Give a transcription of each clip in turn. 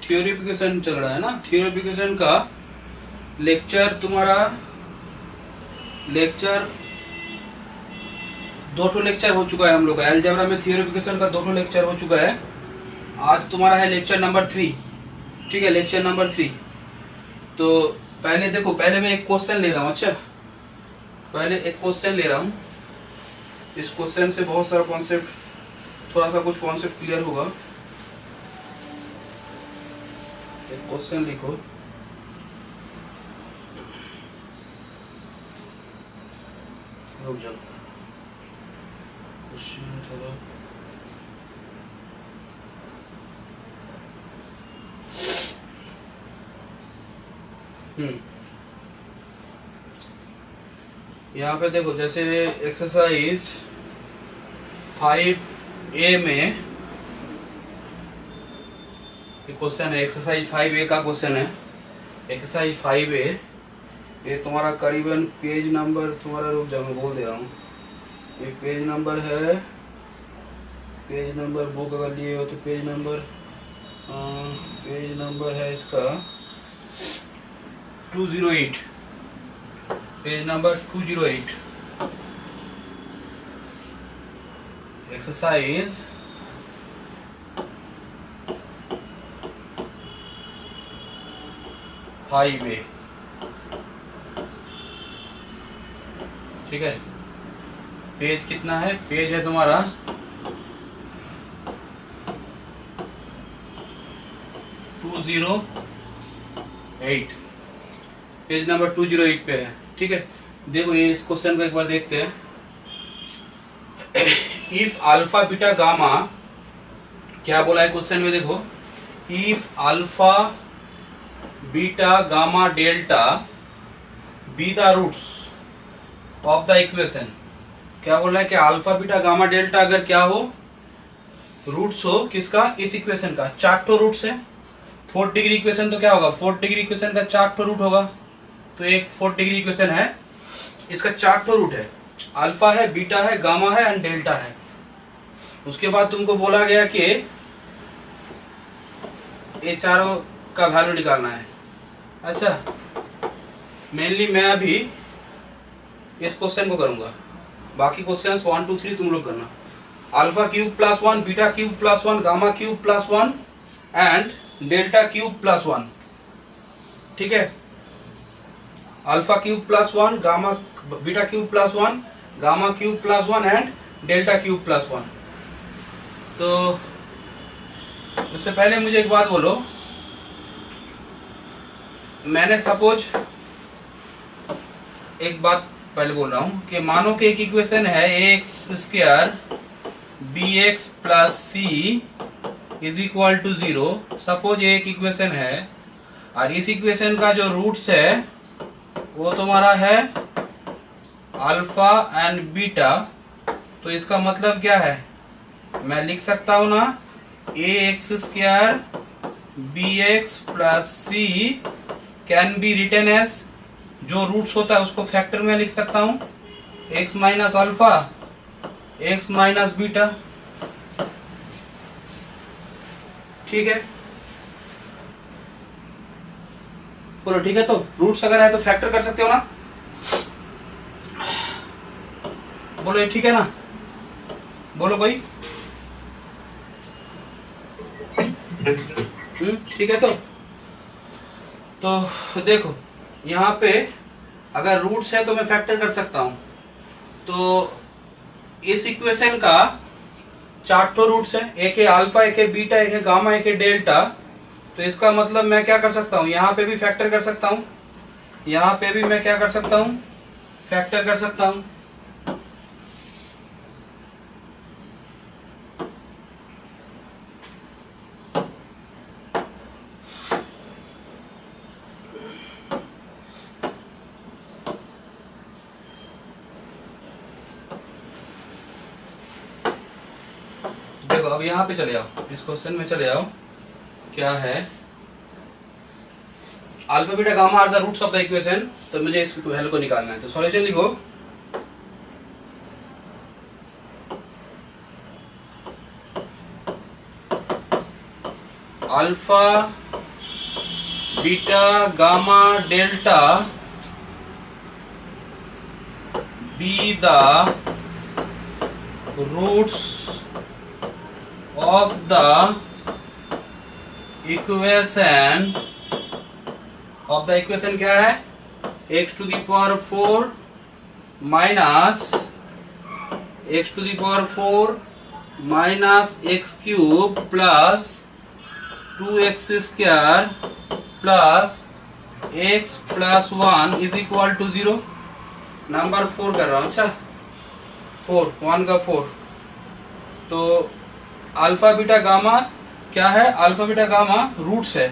थ्योरिफिकेशन चल रहा है ना, थ्योरिफिकेशन का लेक्चर तुम्हारा दो ठो लेक्चर हो चुका है हम लोग का। अलजेब्रा में थ्योरिफिकेशन का 2 ठो लेक्चर हो चुका है। आज तुम्हारा है लेक्चर नंबर 3, ठीक है, लेक्चर नंबर 3। तो पहले देखो, पहले मैं एक क्वेश्चन ले रहा हूँ। अच्छा, पहले एक क्वेश्चन ले रहा हूँ। इस क्वेश्चन से बहुत सारा कॉन्सेप्ट, थोड़ा सा कुछ कॉन्सेप्ट क्लियर होगा। एक क्वेश्चन लिखो, रुक जाओ, क्वेश्चन थोड़ा यहाँ पे देखो, जैसे एक्सरसाइज 5A में क्वेश्चन है, एक्सरसाइज 5A का क्वेश्चन है। एक्सरसाइज 5A ये तुम्हारा करीबन पेज नंबर तुम्हारा, रुक जाओ मैं बोल दे रहा हूँ। ये पेज नंबर है, पेज नंबर बुक अगर लिए हो तो पेज नंबर है इसका 208, पेज नंबर 208। एक्सरसाइज 5A, ठीक है। पेज कितना है? पेज है तुम्हारा 208, पेज नंबर 208 पे है, ठीक है। देखो ये इस क्वेश्चन को एक बार देखते हैं। इफ अल्फा बीटा गामा, क्या बोला है क्वेश्चन में? देखो, if alpha beta gamma delta be the roots of the equation. क्या बोल रहा है कि अल्फा बीटा गामा डेल्टा अगर क्या हो, रूट्स हो किसका? इस इक्वेशन का। 4 ठो रूट्स है। 4 डिग्री इक्वेशन तो क्या होगा? 4 डिग्री इक्वेशन का 4 ठो रूट होगा। तो एक 4 डिग्री इक्वेशन है, इसका 4 ठो रूट है। अल्फा है, बीटा है, गामा है एंड डेल्टा है। उसके बाद तुमको बोला गया कि ये चारों का वैल्यू निकालना है। अच्छा, मेनली मैं अभी इस क्वेश्चन को करूंगा, बाकी क्वेश्चन 1 2 3 तुम लोग करना। Alpha cube plus 1, beta cube plus 1, gamma cube plus 1 and delta cube plus 1, ठीक है। Alpha cube plus 1, gamma beta cube plus 1, gamma cube plus 1 and delta cube plus 1। तो उससे पहले मुझे एक बात बोलो, मैंने सपोज एक बात पहले बोल रहा हूं कि मानो कि एक इक्वेशन है x square b x plus c is equal to 0। Suppose ये एक इक्वेशन है और इस इक्वेशन का जो रूट्स है वो तुम्हारा है अल्फा एंड बीटा। तो इसका मतलब क्या है? मैं लिख सकता हूं ना, a x square b x plus c can be written as, जो रूट्स होता है उसको फैक्टर में लिख सकता हूं, x minus alpha, x minus beta, ठीक है। बोलो ठीक है। तो रूट्स अगर है तो फैक्टर कर सकते हो ना? बोलो ये ठीक है ना? बोलो कोई। ठीक है। तो देखो यहाँ पे अगर रूट्स है तो मैं फैक्टर कर सकता हूं। तो इस इक्वेशन का 4 ठो रूट्स है, एक है अल्फा, एक है बीटा, एक है गामा, एक है डेल्टा। तो इसका मतलब मैं क्या कर सकता हूं, यहाँ पे भी फैक्टर कर सकता हूं, यहाँ पे भी मैं क्या कर सकता हूं, फैक्टर कर सकता हूं। देखो अब यहाँ पे चले आओ, इस क्वेश्चन में चले आओ। क्या है? Alpha beta gamma are the roots of the equation. तो मुझे इस वैल्यू को निकालना है। तो सॉल्यूशन लिखो, alpha beta gamma delta be the roots of the equation क्या है, x to the power 4 minus x to the power 4 minus x cube plus 2x square plus x plus 1 is equal to 0। Number 4 कर रहा हूँ। अच्छा 4 1 का 4, तो alpha beta gamma क्या है, अल्फा बीटा गामा रूट्स है,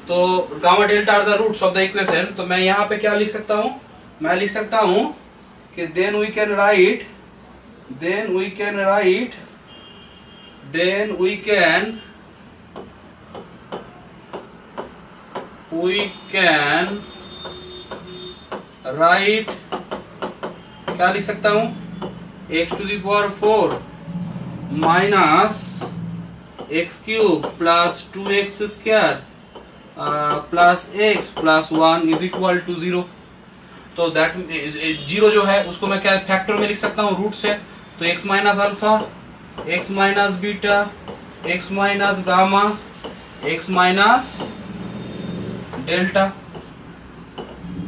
तो gamma delta are the roots of the equation. तो मैं यहाँ पे क्या लिख सकता हूँ, मैं लिख सकता हूँ कि देन वी कैन राइट क्या लिख सकता हूँ, x to the power 4 minus x cube plus 2x square plus x plus 1 is equal to 0। तो दैट 0 जो है उसको मैं क्या फैक्टर में लिख सकता हूँ, रूट से। तो x minus alpha, x minus beta, x minus gamma, x minus delta,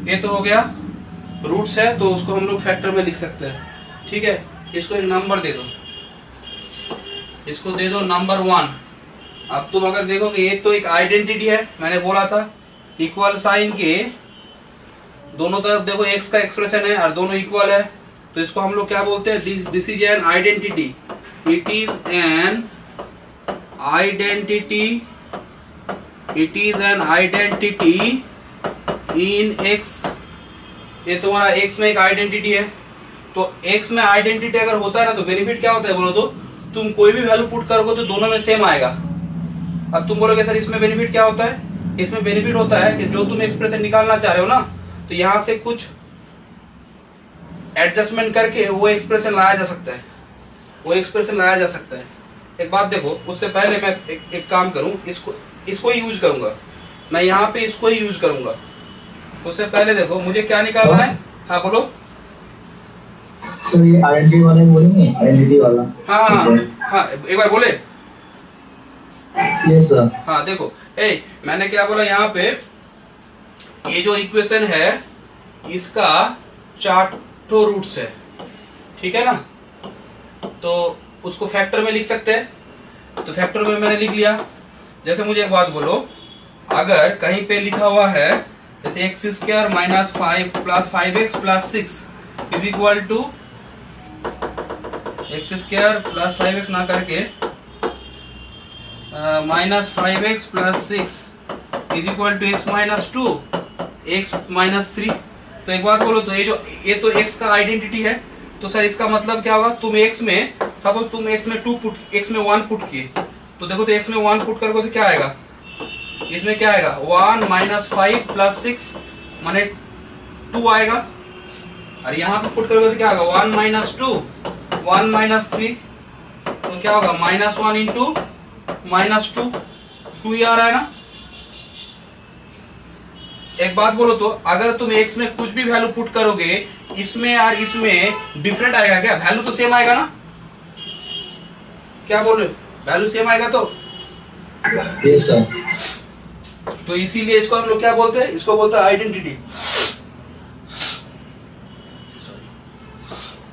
ये तो हो गया रूट्स है, तो उसको हम लोग फैक्टर में लिख सकते हैं। ठीक है, इसको एक नंबर दे दो, इसको दे दो नंबर 1। अब तुम अगर देखो कि ये तो एक आइडेंटिटी है, मैंने बोला था इक्वल साइन के दोनों तरफ देखो x का एक्सप्रेशन है और दोनों इक्वल है, तो इसको हम लोग क्या बोलते हैं, this is an identity, it is an identity in x। ये तुम्हारा x में एक आइडेंटिटी है, तो x में आइडेंटिटी अगर होता है ना, तो बेनिफिट क्या होता है बोलो तो, तुम कोई भी वैल्यू पुट करोगे तो दोनों में सेम आएगा। अब तुम बोलोगे सर इसमें बेनिफिट क्या होता है, इसमें बेनिफिट होता है कि जो तुम एक्सप्रेशन निकालना चाह रहे हो ना, तो यहां से कुछ एडजस्टमेंट करके वो एक्सप्रेशन लाया जा सकता है, एक बात देखो, उससे पहले मैं एक काम करूं, इसको ही यूज करूंगा, मैं यहाँ पे इसको ही यूज करूंगा। उससे पहले देखो मुझे क्या निकालना है, हाँ बोलो सर। ये आइडेंटिटी वाले बोलेंगे, आइडेंटिटी वाला। हाँ एक बार बोले। Yes sir. हाँ देखो, मैंने क्या बोला, यहाँ पे ये जो इक्वेशन है इसका 4 रूट्स है, ठीक है ना, तो उसको फैक्टर में लिख सकते हैं, तो फैक्टर में मैंने लिख लिया। जैसे मुझे एक बात बोलो, अगर कहीं पे लिखा हुआ है जैसे x square minus 5 plus 5x plus 6 is equal to x square plus 5x ना करके minus 5x plus 6 is equal to x minus 2 x minus 3। तो एक बात बोलो, तो ये तो x का आइडेंटिटी है, तो सर इसका मतलब क्या होगा, तुम x में सपोज तुम x में 1 पुट किए, तो देखो तो x में 1 पुट करोगे तो क्या आएगा, इसमें क्या आएगा 1 माइनस 5 प्लस 6 माने 2 आएगा, और यहाँ पे पुट करोगे तो क्या होगा 1 माइनस 2 1 माइनस 3, तो क्या होगा -1 इंटू -2 2 ही आ रहा है ना। एक बात बोलो तो, अगर तुम x में कुछ भी वैल्यू पुट करोगे, इसमें और इसमें डिफरेंट आएगा क्या, वैल्यू तो सेम आएगा ना, क्या बोल रहे हो, वैल्यू सेम आएगा तो यस सर। तो इसीलिए इसको हम लोग क्या बोलते हैं, इसको बोलते हैं आइडेंटिटी।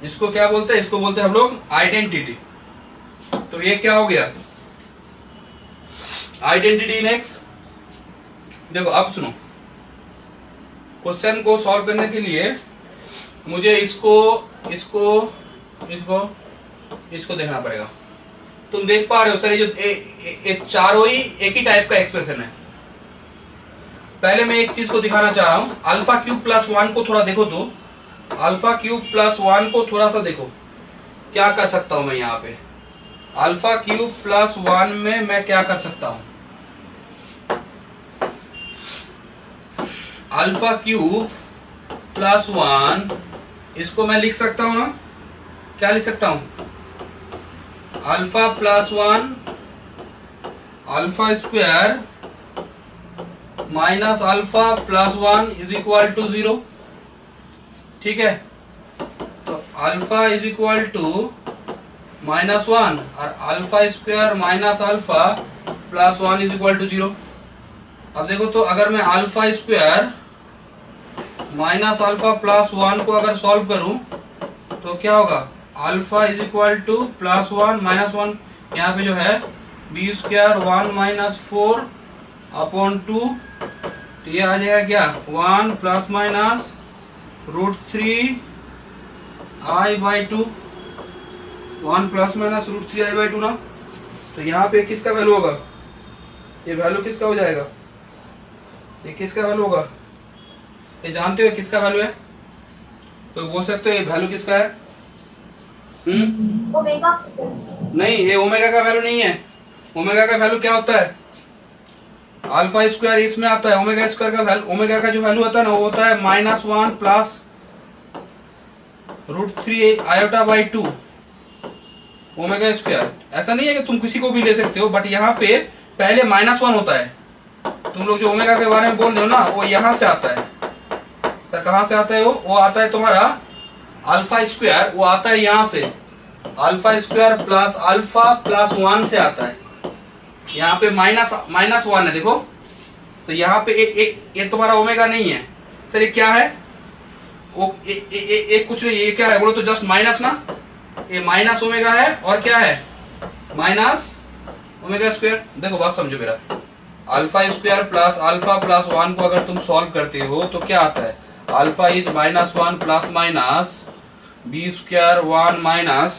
इसको क्या बोलते हैं, इसको बोलते हैं हम लोग आइडेंटिटी। तो ये क्या हो गया, आइडेंटिटी इन एक्स। देखो अब सुनो, क्वेश्चन को सॉल्व करने के लिए मुझे इसको देखना पड़ेगा। तुम देख पा रहे हो सर, ये जो चारों ही एक ही टाइप का एक्सप्रेशन है। पहले मैं एक चीज को दिखाना चाह रहा हूं, अल्फा क्यूब प्लस 1 को थोड़ा देखो, तो अल्फा क्यूब प्लस 1 को थोड़ा सा देखो, क्या कर सकता हूं मैं यहाँ पे, अल्फा क्यूब प्लस 1 में मैं क्या कर सकता हूं, अल्फा क्यूब प्लस 1 इसको मैं लिख सकता हूं ना, क्या लिख सकता हूं, alpha plus 1 alpha square minus alpha plus 1 is equal to 0। ठीक है, तो अल्फा इज इक्वल टू -1 और alpha square minus alpha plus 1 is equal to 0। अब देखो, तो अगर मैं alpha square minus alpha plus 1 को अगर सॉल्व करूं तो क्या होगा, अल्फा इज इक्वल टू +1 -1, यहाँ पे जो है बी स्क्वायर 1 माइनस 4 अपॉन 2, तो ये आ जाएगा क्या 1 plus minus √3 i/2, 1 plus minus √3 i/2 ना। तो यहाँ पे किसका वैल्यू होगा, ये वैल्यू किसका हो जाएगा, ये किसका वैल्यू होगा, ये जानते हो किसका वैल्यू है, तो बोल सकते हो ये वैल्यू किसका है? ओमेगा। नहीं, ये ओमेगा का वैल्यू नहीं है। ओमेगा का वैल्यू क्या होता है, अल्फा स्क्वायर इसमें आता है। ओमेगा स्क्वायर का वैल्यू, ओमेगा का जो वैल्यू होता है ना, वो होता है -1 प्लस √3 i/2 ओमेगा स्क्वायर। ऐसा नहीं है कि तुम किसी को भी ले सकते हो, बट यहाँ पे पहले -1 होता है। तुम लोग जो ओमेगा के बारे में बोल रहे हो ना, वो यहाँ से आता है। सर कहाँ से आता है वो आता है तुम्हारा अल्फा स्क्वायर, वो आता है यहाँ से, alpha square plus alpha plus 1 से आता है। यहाँ पे -1 है देखो, तो यहाँ पे ये तुम्हारा ओमेगा नहीं है। सर ये क्या है, वो एक कुछ नहीं, ये क्या है बोलो तो जस्ट माइनस ना, ये माइनस ओमेगा है और क्या है माइनस ओमेगा स्क्वायर। देखो बात समझो मेरा, alpha square plus alpha plus 1 को अगर तुम सॉल्व करते हो तो क्या आता है, alpha is -1 plus minus B square 1 minus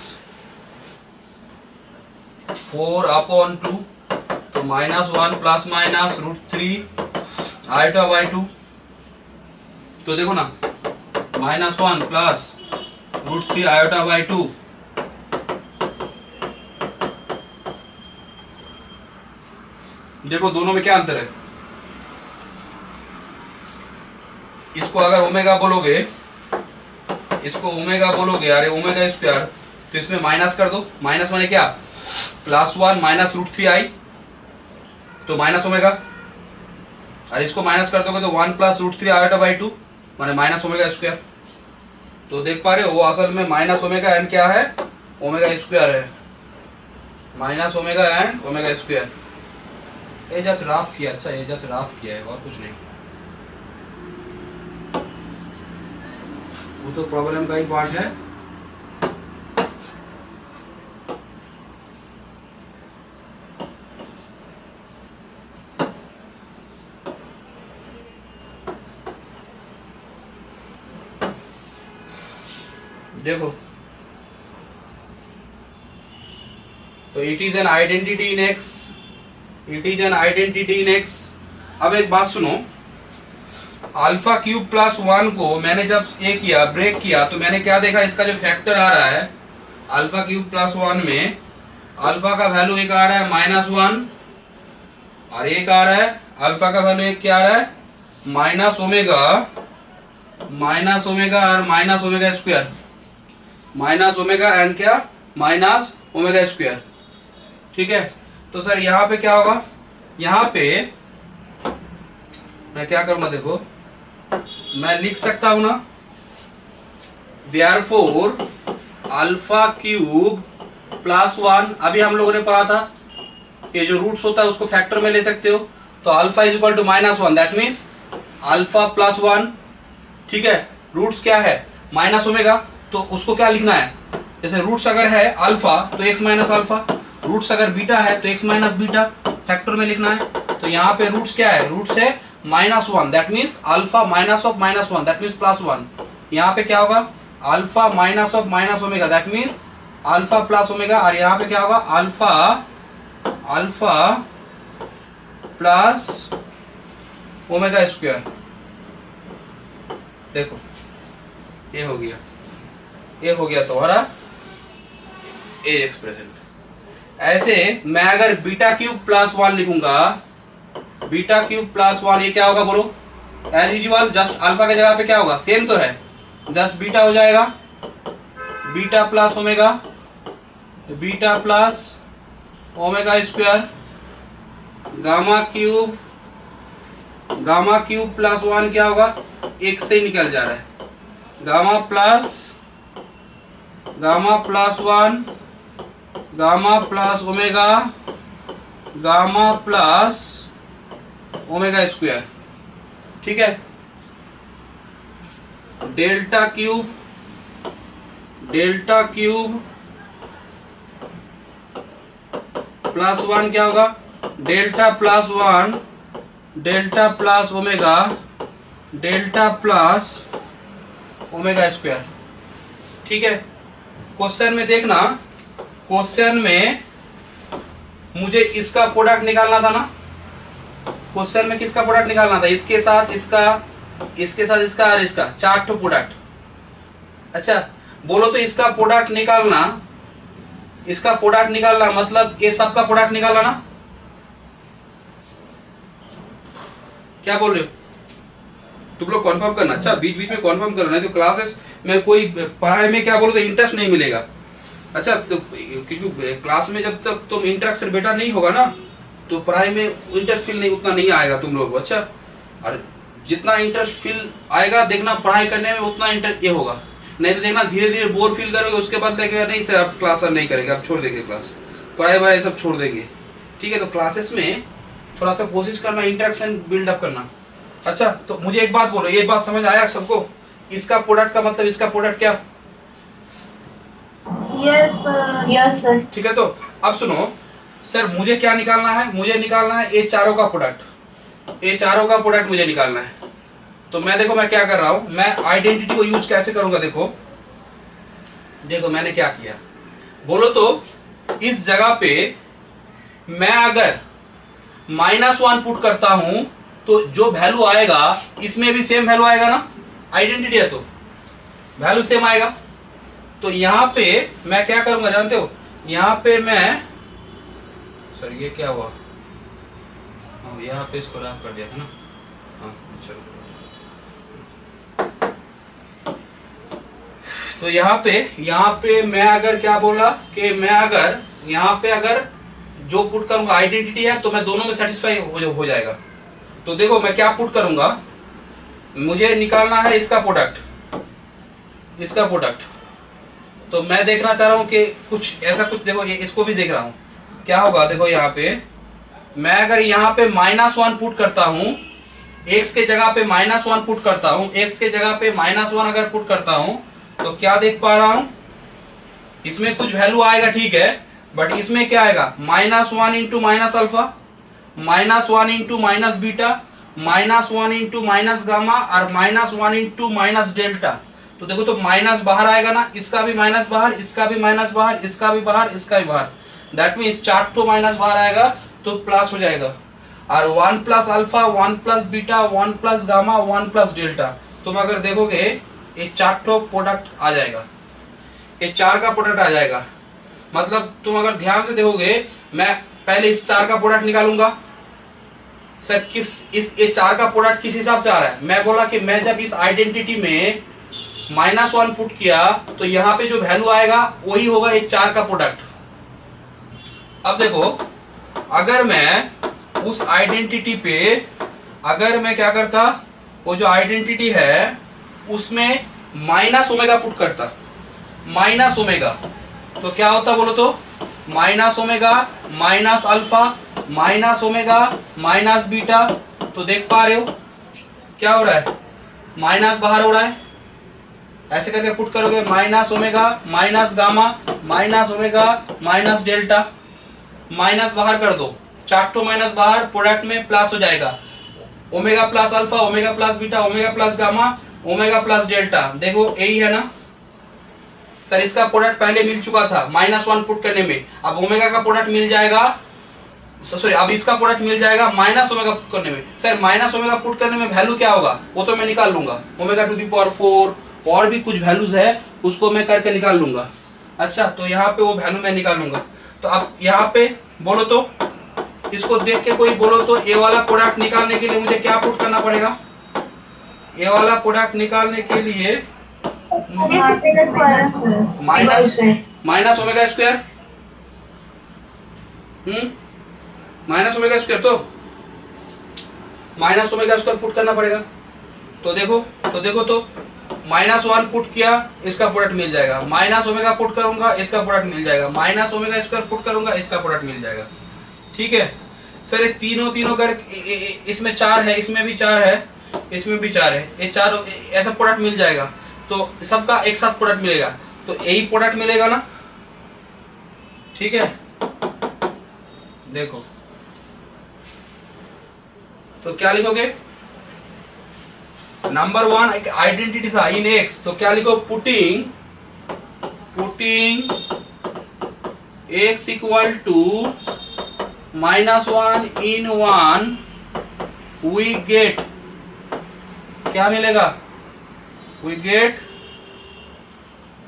4 upon 2, तो -1 प्लस माइनस √3 i/2। तो देखो ना, -1 प्लस √3 i/2, देखो दोनों में क्या अंतर है। इसको अगर ओमेगा बोलोगे, इसको ओमेगा बोलोगे, अरे ओमेगा स्क्वायर, तो इसमें माइनस कर दो। माइनस माने क्या, +1 माइनस √3i, तो माइनस ओमेगा, और इसको माइनस कर दोगे तो 1 प्लस √3 i/2 माने माइनस ओमेगा स्क्वायर। तो देख पा रहे हो, वो असल में माइनस ओमेगा एंड क्या है, ओमेगा स्क्वायर है, minus omega and omega square. ये जस्ट राफ किया, अच्छा ये जस्ट राफ किया है और कुछ नहीं, वो तो प्रॉब्लम का ही पार्ट है। देखो, तो it is an identity in x, it is an identity in x. अब एक बात सुनो, अल्फा क्यूब प्लस 1 को मैंने जब ये किया, ब्रेक किया, तो मैंने क्या देखा, इसका जो फैक्टर आ रहा है अल्फा क्यूब प्लस 1 में, अल्फा का वैल्यू एक आ रहा है -1 और एक आ रहा है, अल्फा का वैल्यू एक क्या आ रहा है, माइनस ओमेगा और minus omega square, minus omega and क्या माइनस ओमेगा स्क्वायर। ठीक है, तो सर यहाँ पे क्या होगा, यहाँ पे मैं क्या करूंगा, देखो मैं लिख सकता हूं ना, देयरफॉर अल्फा क्यूब प्लस 1, अभी हम लोगों ने पढ़ा था, ये जो रूट्स होता है उसको फैक्टर में ले सकते हो, तो alpha is equal to -1, that means alpha plus 1। ठीक है, रूट्स क्या है माइनस ओमेगा, तो उसको क्या लिखना है, जैसे रूट्स अगर है अल्फा तो x माइनस अल्फा, रूट्स अगर बीटा है तो x माइनस बीटा, फैक्टर में लिखना है। तो यहाँ पे रूट्स क्या है, रूट्स है -1, that means alpha minus of -1, that means +1। यहाँ पे क्या होगा, alpha minus of minus omega, that means alpha plus omega, और यहाँ पे क्या होगा, अल्फा प्लस ओमेगा स्क्वायर। देखो ये हो गया, ये हो गया तुम्हारा ए एक्सप्रेशन। ऐसे मैं अगर बीटा क्यूब प्लस 1 लिखूंगा, बीटा क्यूब प्लस 1, ये क्या होगा बोलो, एज यूजुअल जस्ट अल्फा के जगह पे क्या होगा, सेम तो है, जस्ट बीटा हो जाएगा, beta plus omega, beta plus omega square, gamma cube gamma cube plus 1 क्या होगा, एक से ही निकल जा रहा है, gamma plus 1 gamma plus omega square, ठीक है। डेल्टा क्यूब प्लस 1 क्या होगा, डेल्टा प्लस ओमेगा स्क्वायर, ठीक है। क्वेश्चन में देखना, क्वेश्चन में मुझे इसका प्रोडक्ट निकालना था ना, क्वेश्चन में किसका प्रोडक्ट निकालना था, इसके साथ इसका और इसका, 4 ठो प्रोडक्ट। अच्छा बोलो तो इसका प्रोडक्ट निकालना मतलब ये सबका प्रोडक्ट निकालना ना, क्या बोल रहे हो तुम लोग, कंफर्म करना। अच्छा बीच बीच में कंफर्म करना, नहीं तो क्लासेस में कोई पढ़ाई में क्या बोलो तो इंटरेस्ट नहीं मिलेगा। अच्छा तो क्योंकि क्लास में जब तक तुम इंटरेक्शन बेटा नहीं होगा ना, तो पढ़ाई में इंटरेस्ट फील नहीं उतना नहीं आएगा तुम लोग को। अच्छा और जितना इंटरेस्ट फील आएगा देखना पढ़ाई करने में, उतना इंटरेस्ट ये होगा। नहीं तो देखना धीरे धीरे बोर फील करोगे, उसके बाद लगेगा नहीं सर अब क्लास नहीं करेंगे, अब छोड़ देंगे क्लास, पढ़ाई सब छोड़ देंगे, ठीक है। तो क्लासेस में थोड़ा सा कोशिश करना इंटरेक्शन बिल्डअप करना। अच्छा तो मुझे एक बात बोलो, ये बात समझ आया सबको, इसका प्रोडक्ट का मतलब इसका प्रोडक्ट क्या, यस सर। ठीक है। तो अब सुनो सर, मुझे क्या निकालना है, मुझे निकालना है ये चारों का प्रोडक्ट मुझे निकालना है। तो मैं देखो मैं क्या कर रहा हूं, मैं आइडेंटिटी को यूज कैसे करूंगा, देखो मैंने क्या किया, बोलो तो इस जगह पे मैं अगर -1 पुट करता हूं तो जो वैल्यू आएगा इसमें भी सेम वैल्यू आएगा ना, आइडेंटिटी है तो वैल्यू सेम आएगा। तो यहां पे मैं क्या करूंगा जानते हो, यहां पे मैं, सर ये क्या हुआ, यहाँ पे इसको रैप कर दिया था ना, हाँ चलो। तो यहाँ पे मैं अगर क्या बोला कि मैं अगर यहाँ पे अगर जो पुट करूंगा आइडेंटिटी है तो मैं दोनों में सेटिस्फाई हो जाएगा। तो देखो मैं क्या पुट करूंगा, मुझे निकालना है इसका प्रोडक्ट, तो मैं देखना चाह रहा हूं कि कुछ ऐसा कुछ, देखो ये इसको भी देख रहा हूं क्या होगा। देखो यहाँ पे मैं अगर यहाँ पे -1 पुट करता हूं, x के जगह पे -1 पुट करता हूं, x के जगह पे -1 अगर पुट करता हूं तो क्या देख पा रहा हूं, इसमें कुछ वैल्यू आएगा, ठीक है, बट इसमें क्या आएगा, -1 into minus alpha, -1 into minus beta, -1 into minus gamma और -1 इंटू माइनस डेल्टा। तो देखो तो माइनस बाहर आएगा ना, इसका भी माइनस बाहर, इसका भी माइनस बाहर, इसका भी बाहर, इसका भी बाहर, दैट मीन 4 तो माइनस बाहर आएगा तो प्लस हो जाएगा। और 1 plus alpha, 1 plus beta, 1 plus gamma, 1 plus delta, तुम अगर देखोगे ये 4 तो प्रोडक्ट आ जाएगा, ये 4 का प्रोडक्ट आ जाएगा। मतलब तुम अगर ध्यान से देखोगे, मैं पहले इस 4 का प्रोडक्ट निकालूंगा। सर ये 4 का प्रोडक्ट किस हिसाब से आ रहा है, मैं बोला कि मैं जब इस आइडेंटिटी में -1 पुट किया तो यहाँ पे जो वैल्यू आएगा वही होगा ये 4 का प्रोडक्ट। अब देखो अगर मैं उस आइडेंटिटी पे अगर मैं क्या करता, वो जो आइडेंटिटी है उसमें -ओमेगा पुट करता, -ओमेगा, तो क्या होता बोलो तो, -omega minus alpha -omega minus beta. तो देख पा रहे हो क्या हो रहा है, माइनस बाहर हो रहा है, ऐसे करके पुट करोगे -omega minus gamma -omega minus delta, minus बाहर कर दो, 4 तो माइनस बाहर, प्रोडक्ट में प्लस हो जाएगा, omega plus alpha, omega plus beta, omega plus gamma, omega plus delta. देखो यही है ना सर, इसका प्रोडक्ट पहले मिल चुका था -1 पुट करने में, अब ओमेगा का प्रोडक्ट मिल जाएगा, सॉरी अब इसका प्रोडक्ट मिल जाएगा -ओमेगा पुट करने में। सर -ओमेगा पुट करने में वैल्यू क्या होगा वो तो मैं निकाल लूंगा, ओमेगा टू द पावर 4 और भी कुछ वैल्यूज है उसको मैं करके निकाल लूंगा। अच्छा तो यहाँ पे वो वैल्यू मैं निकाल लूंगा। तो अब यहाँ पे बोलो तो, इसको देख के कोई बोलो तो, ये वाला प्रोडक्ट निकालने के लिए मुझे क्या पुट करना पड़ेगा, ये वाला प्रोडक्ट निकालने के लिए minus omega square, minus omega square. तो माइनस ओमेगा स्क्वायर पुट करना पड़ेगा। तो देखो तो -1 पुट किया, इसका प्रोडक्ट मिल जाएगा। माइनस ओमेगा पुट करूंगा, इसका प्रोडक्ट मिल जाएगा। माइनस ओमेगा स्क्वायर पुट करूंगा, इसका प्रोडक्ट मिल जाएगा। ठीक है सर, ये तीनों कर इसमें 4 है, इसमें भी 4 है, इसमें भी 4 है, ये चारों ऐसा प्रोडक्ट मिल जाएगा। तो सबका एक साथ प्रोडक्ट मिलेगा, तो यही प्रोडक्ट मिलेगा ना। ठीक है, देखो तो क्या लिखोगे, नंबर 1 एक आइडेंटिटी था इन एक्स, तो क्या लिखो, putting x equal to -1 in 1 we get, क्या मिलेगा, वी गेट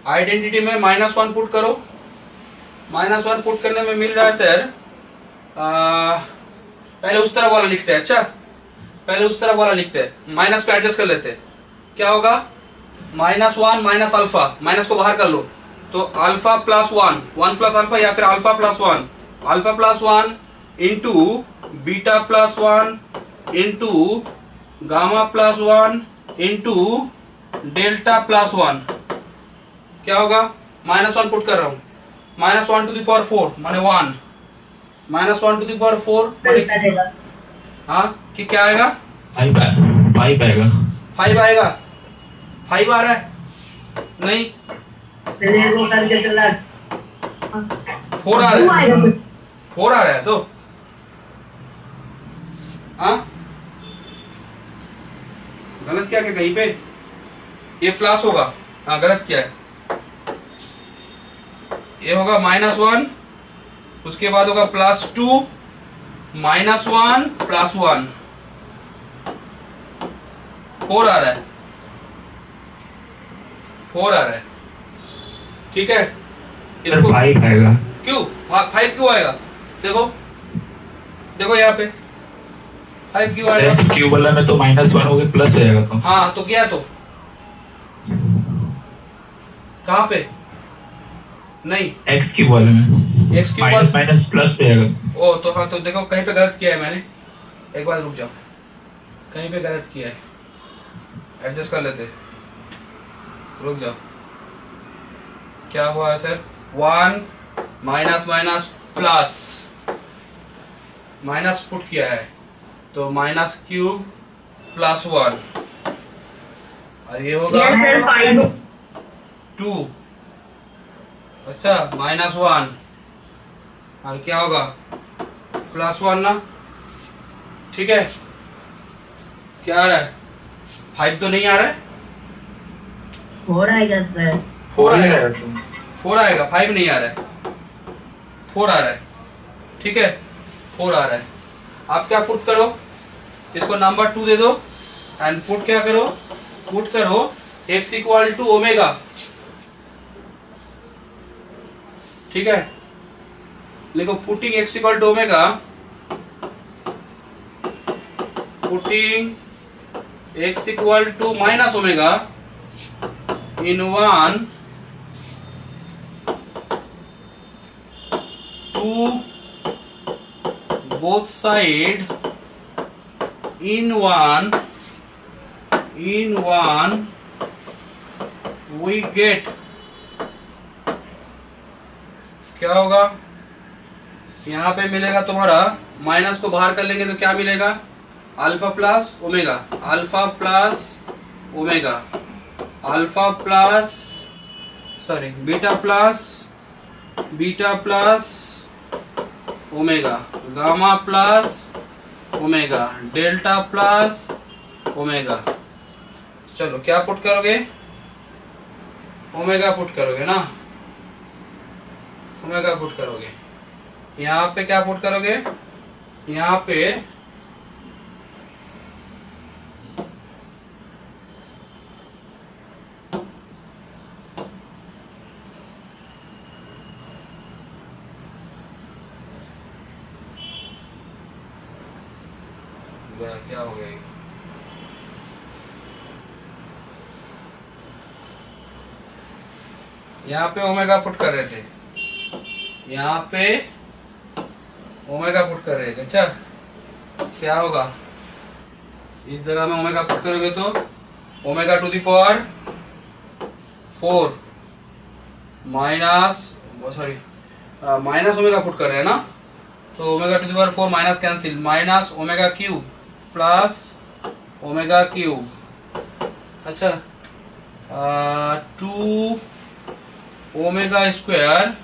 आइडेंटिटी में -1 पुट करो। -1 पुट करने में मिल रहा है सर, पहले उस तरफ वाला लिखते हैं। अच्छा, पहले उस तरफ वाला लिखते हैं, माइनस को एडजस्ट कर लेते हैं। क्या होगा, -1 माइनस अल्फा, माइनस को बाहर कर लो, तो अल्फा प्लस 1 प्लस अल्फा, या फिर alpha plus 1 into beta plus 1 into gamma plus 1 into delta plus 1। क्या होगा, -1 पुट कर रहा हूं, -1 टू द पावर 4 माने 1, -1 टू द पावर 4 हाँ कि क्या आएगा, 5 आएगा। 5 आएगा, 5 आ रहा है, नहीं 4 आ रहा है, 4 आ रहा है। तो हाँ गलत क्या कहीं पे, ये प्लस होगा, हाँ गलत क्या है, ये होगा -1, उसके बाद होगा +2 -1 +1 4 आ रहा है, 4 आ रहा है। ठीक है, इसको 5 आएगा। क्यों 5 क्यों आएगा, देखो देखो यहाँ पे 5 क्यों आएगा, क्यूब वाला में तो -1 हो गया, प्लस हो जाएगा। तो हाँ तो क्या, तो कहाँ पे, नहीं x क्यूब वाले में x क्यूब माइनस प्लस पे आएगा। ओ तो हाँ, तो देखो कहीं पे गलत किया है मैंने, एक बार रुक जाओ, कहीं पे गलत किया है, एडजस्ट कर लेते, रुक जाओ। क्या हुआ है sir, 1 minus plus, minus put किया है, तो -3 + 1, और ये होगा 2, अच्छा -1, और क्या होगा +1 ना। ठीक है, क्या आ रहा है, 5 तो नहीं आ रहा है, 4 आएगा सर, 4 आएगा, 4 आएगा, 5 नहीं आ रहा है, 4 आ रहा है। ठीक है, 4 आ रहा है। आप क्या पुट करो, इसको नंबर 2 दे दो, एंड पुट क्या करो, पुट करो x इक्वल टू ओमेगा। ठीक है, लिखो putting x equal to omega, putting x equal to minus omega in 1 to both side in one we get, क्या होगा, यहाँ पे मिलेगा तुम्हारा, माइनस को बाहर कर लेंगे तो क्या मिलेगा, alpha plus omega, alpha plus omega, alpha plus sorry beta plus omega, gamma plus omega, delta plus omega. चलो क्या पुट करोगे, ओमेगा पुट करोगे ना, ओमेगा पुट करोगे। यहाँ पे क्या पुट करोगे, यहाँ पे क्या हो गया, यहाँ पे ओमेगा पुट कर रहे थे, यहाँ पे ओमेगा पुट कर रहे थे। अच्छा क्या होगा, इस जगह में ओमेगा पुट करोगे तो omega to the power 4 minus minus omega put कर रहे हैं ना, तो omega to the power 4 minus cancel, minus omega cube plus omega cube. अच्छा 2 omega square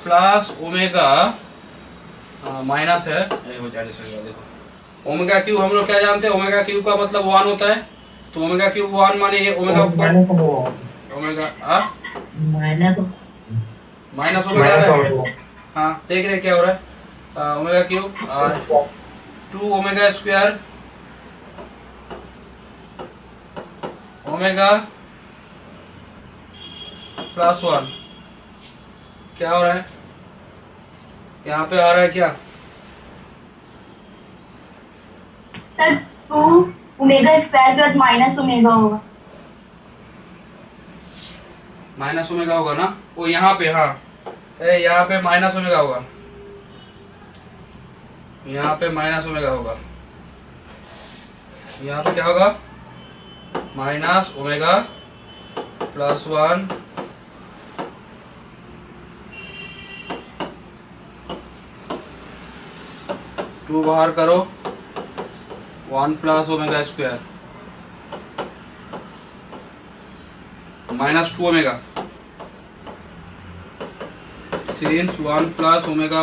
plus omega minus है, ये हो जाएगा। देखो ओमेगा क्यूब हम लोग क्या जानते हैं, ओमेगा क्यूब का मतलब 1 होता है, तो ओमेगा क्यूब 1 माने ये ओमेगा ओमेगा माइनस ओमेगा। हाँ देख रहे क्या हो रहा है, ओमेगा क्यूब और 2 ओमेगा स्क्वायर ओमेगा प्लस 1। क्या हो रहा है यहाँ पे, आ रहा है क्या, सर 2 ओमेगा स्क्वायर के बाद माइनस ओमेगा होगा, माइनस ओमेगा होगा ना वो यहाँ पे। हाँ यहाँ पे माइनस ओमेगा होगा, यहाँ पे माइनस ओमेगा होगा, यहाँ पे क्या होगा माइनस ओमेगा प्लस 1 2 बाहर करो 1 plus omega square minus 2 omega, since 1 plus omega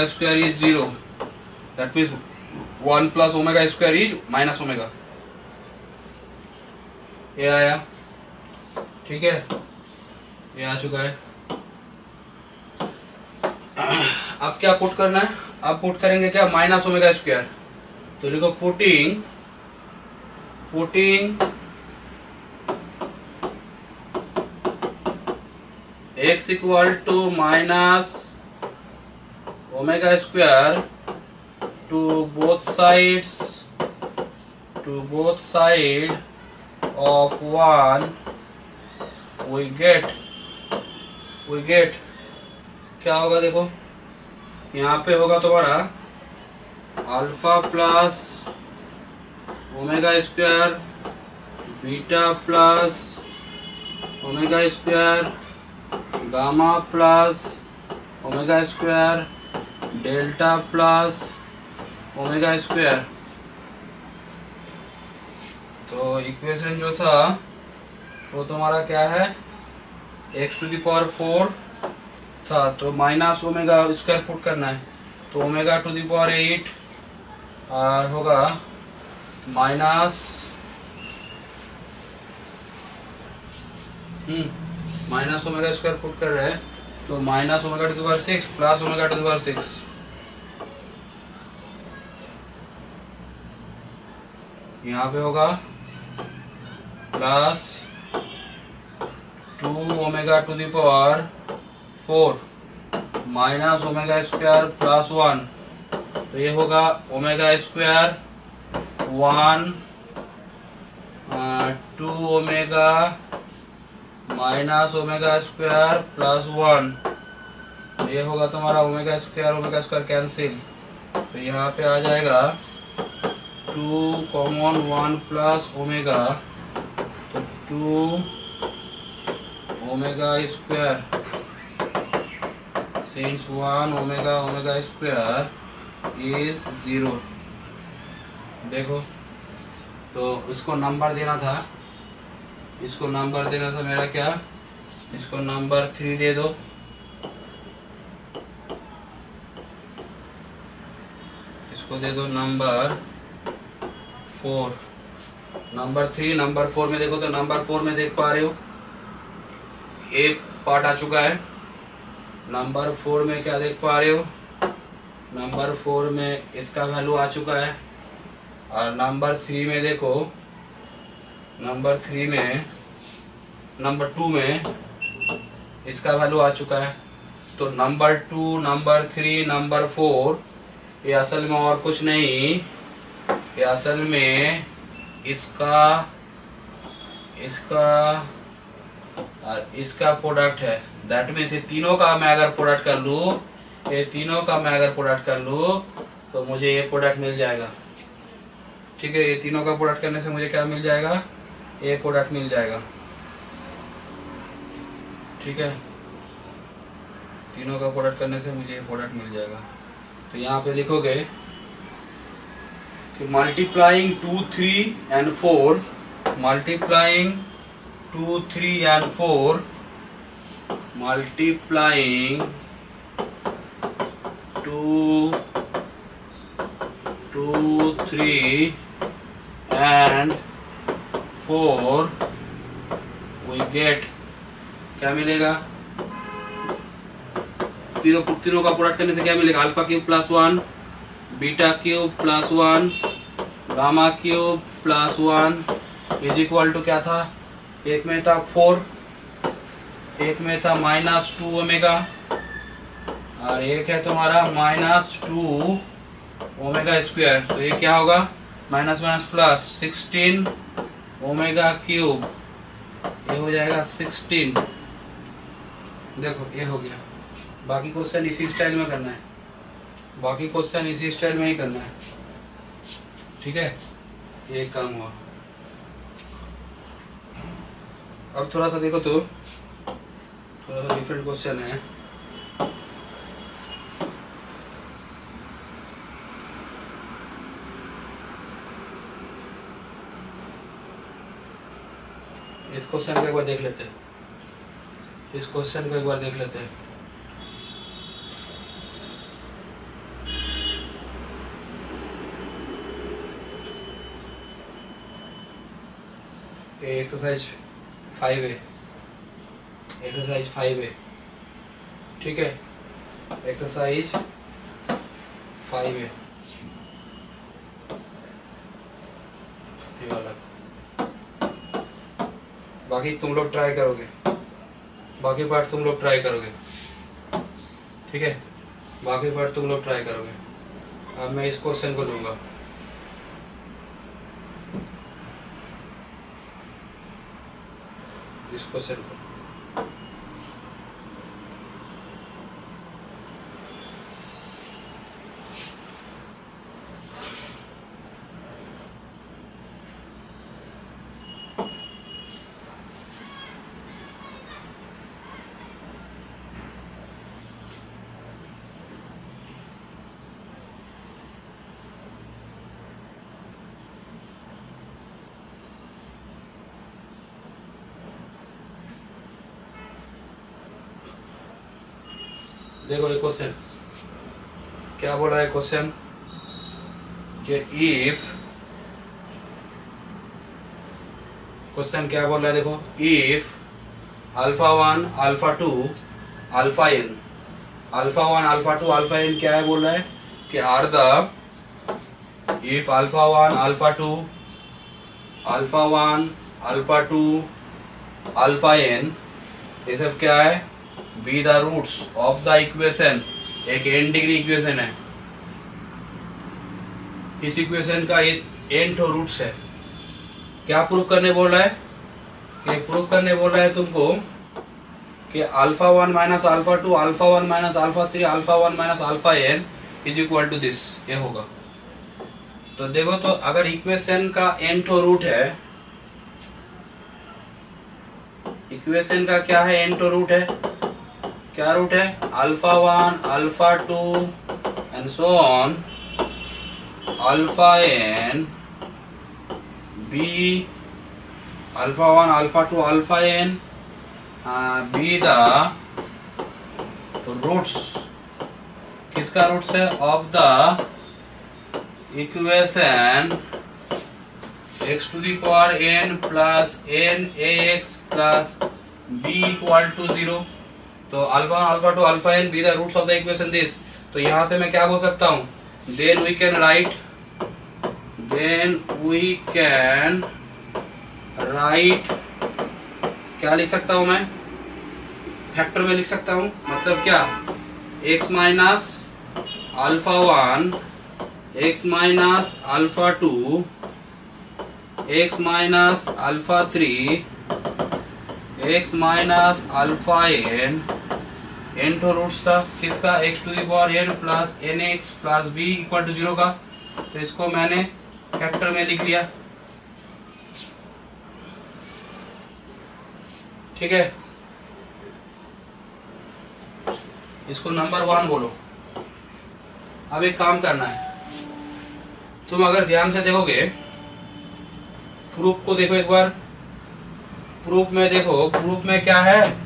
square is 0, that means 1 plus omega square is minus omega। ये आया, ठीक है, ये आ चुका है। अब क्या पुट करना है, अब पुट करेंगे क्या माइनस ओमेगा स्क्वायर, तो लिखो putting x equal to minus omega square to both side of 1 we get क्या होगा, देखो यहाँ पे होगा तुम्हारा alpha plus omega square beta plus omega square gamma plus omega square delta plus omega square. तो इक्वेशन जो था वो तुम्हारा क्या है, x टू द पावर 4 था, तो माइनस ओमेगा स्क्वायर पुट करना है, तो ओमेगा टू द पावर 8 और होगा माइनस ओमेगा स्क्वायर पुट कर रहे हैं, तो minus omega to the power 6 plus omega to the power 6, यहाँ पे होगा plus 2 omega to the power 4 minus omega square plus 1, तो ये होगा omega square 1 2 omega minus omega square plus 1, तो ये होगा तुम्हारा ओमेगा स्क्वायर कैंसिल, तो यहाँ पे आ जाएगा 2 कॉमन 1 प्लस ओमेगा, तो 2 omega square since 1 omega square is 0। देखो तो इसको नंबर देना था, मेरा क्या, इसको नंबर 3 दे दो, इसको दे दो नंबर 4, नंबर 3 नंबर 4 में देखो, तो नंबर 4 में देख पा रहे हो ए पार्ट आ चुका है, नंबर 4 में क्या देख पा रहे हो, नंबर 4 में इसका वैल्यू आ चुका है, और नंबर 3 में देखो, नंबर 2 में इसका वैल्यू आ चुका है, तो नंबर 2 नंबर 3 नंबर 4 ये असल में और कुछ नहीं, ये असल में इसका प्रोडक्ट है। दैट मीन्स ये तीनों का मैं अगर प्रोडक्ट कर लूँ, तो मुझे ये प्रोडक्ट मिल जाएगा। ठीक है, ये तीनों का प्रोडक्ट करने से मुझे क्या मिल जाएगा, ये प्रोडक्ट मिल जाएगा। ठीक है, तीनों का प्रोडक्ट करने से मुझे ये प्रोडक्ट मिल जाएगा। तो यहाँ पे लिखोगे कि multiplying 2, 3 and 4, multiplying 2, 3 and 4, multiplying 2, 3 and 4 we get, क्या मिलेगा, तीनों का प्रोडक्ट करने से क्या मिलेगा, alpha cube plus 1, beta cube plus 1, gamma cube plus 1 is equal to क्या था, एक में था 4, एक में था -2 ओमेगा और एक है तुम्हारा -2 ओमेगा स्क्वायर। तो ये क्या होगा, minus minus plus 16 omega cube, ये हो जाएगा 16। देखो ये हो गया। बाकी क्वेश्चन इसी स्टाइल में करना है, बाकी क्वेश्चन इसी स्टाइल में ही करना है। ठीक है, ये काम हुआ। अब थोड़ा सा देखो तो थोड़ा सा डिफरेंट क्वेश्चन है। इस क्वेश्चन को एक बार देख लेते हैं, इस क्वेश्चन को एक बार देख लेते हैं। Exercise 5A, exercise 5A। ठीक है, एक्सरसाइज 5A ये वाला। बाकी तुम लोग ट्राई करोगे, बाकी पार्ट तुम लोग ट्राई करोगे। ठीक है, बाकी पार्ट तुम लोग ट्राई करोगे। अब मैं इस क्वेश्चन को लूँगा। इस क्वेश्चन को देखो ये क्वेश्चन क्या बोला है, क्वेश्चन कि इफ, क्वेश्चन क्या बोल रहा है देखो, if alpha 1 alpha 2 alpha n, alpha 1 alpha 2 alpha n क्या है बोल रहा है कि are the, if alpha 1 alpha 2 alpha 1 alpha 2 alpha n, ये सब क्या है, be the roots of the equation. एक n डिग्री इक्वेशन है, इस इक्वेशन का n ठो रूट्स है। क्या प्रूव करने बोल रहा है, कि प्रूव करने बोल रहा है तुमको कि alpha 1 minus alpha 2 alpha 1 minus alpha 3 alpha 1 minus alpha n is equal to this, ये होगा। तो देखो तो अगर इक्वेशन का n ठो रूट है, इक्वेशन का क्या है, n ठो रूट है, क्या रूट है, alpha 1 alpha 2 and so on, alpha n be, alpha 1 alpha 2 alpha n be the roots, किसका रूट्स है, of the equation x to the power n plus n ax plus b equal to 0। तो alpha 1 alpha 2 alpha n be the roots of the equation this. तो यहाँ से मैं क्या बोल सकता हूँ, then we can write, then we can write, क्या लिख सकता हूँ मैं, फैक्टर में लिख सकता हूँ। मतलब क्या, x minus alpha 1 x minus alpha 2 x minus alpha 3 x minus alpha n n two roots था किसका, x to the power n plus nx plus b equal to 0 का। तो इसको मैंने फैक्टर में लिख लिया, ठीक है। इसको नंबर 1 बोलो। अब एक काम करना है, तुम अगर ध्यान से देखोगे प्रूफ को देखो एक बार, प्रूफ में देखो, प्रूफ में क्या है,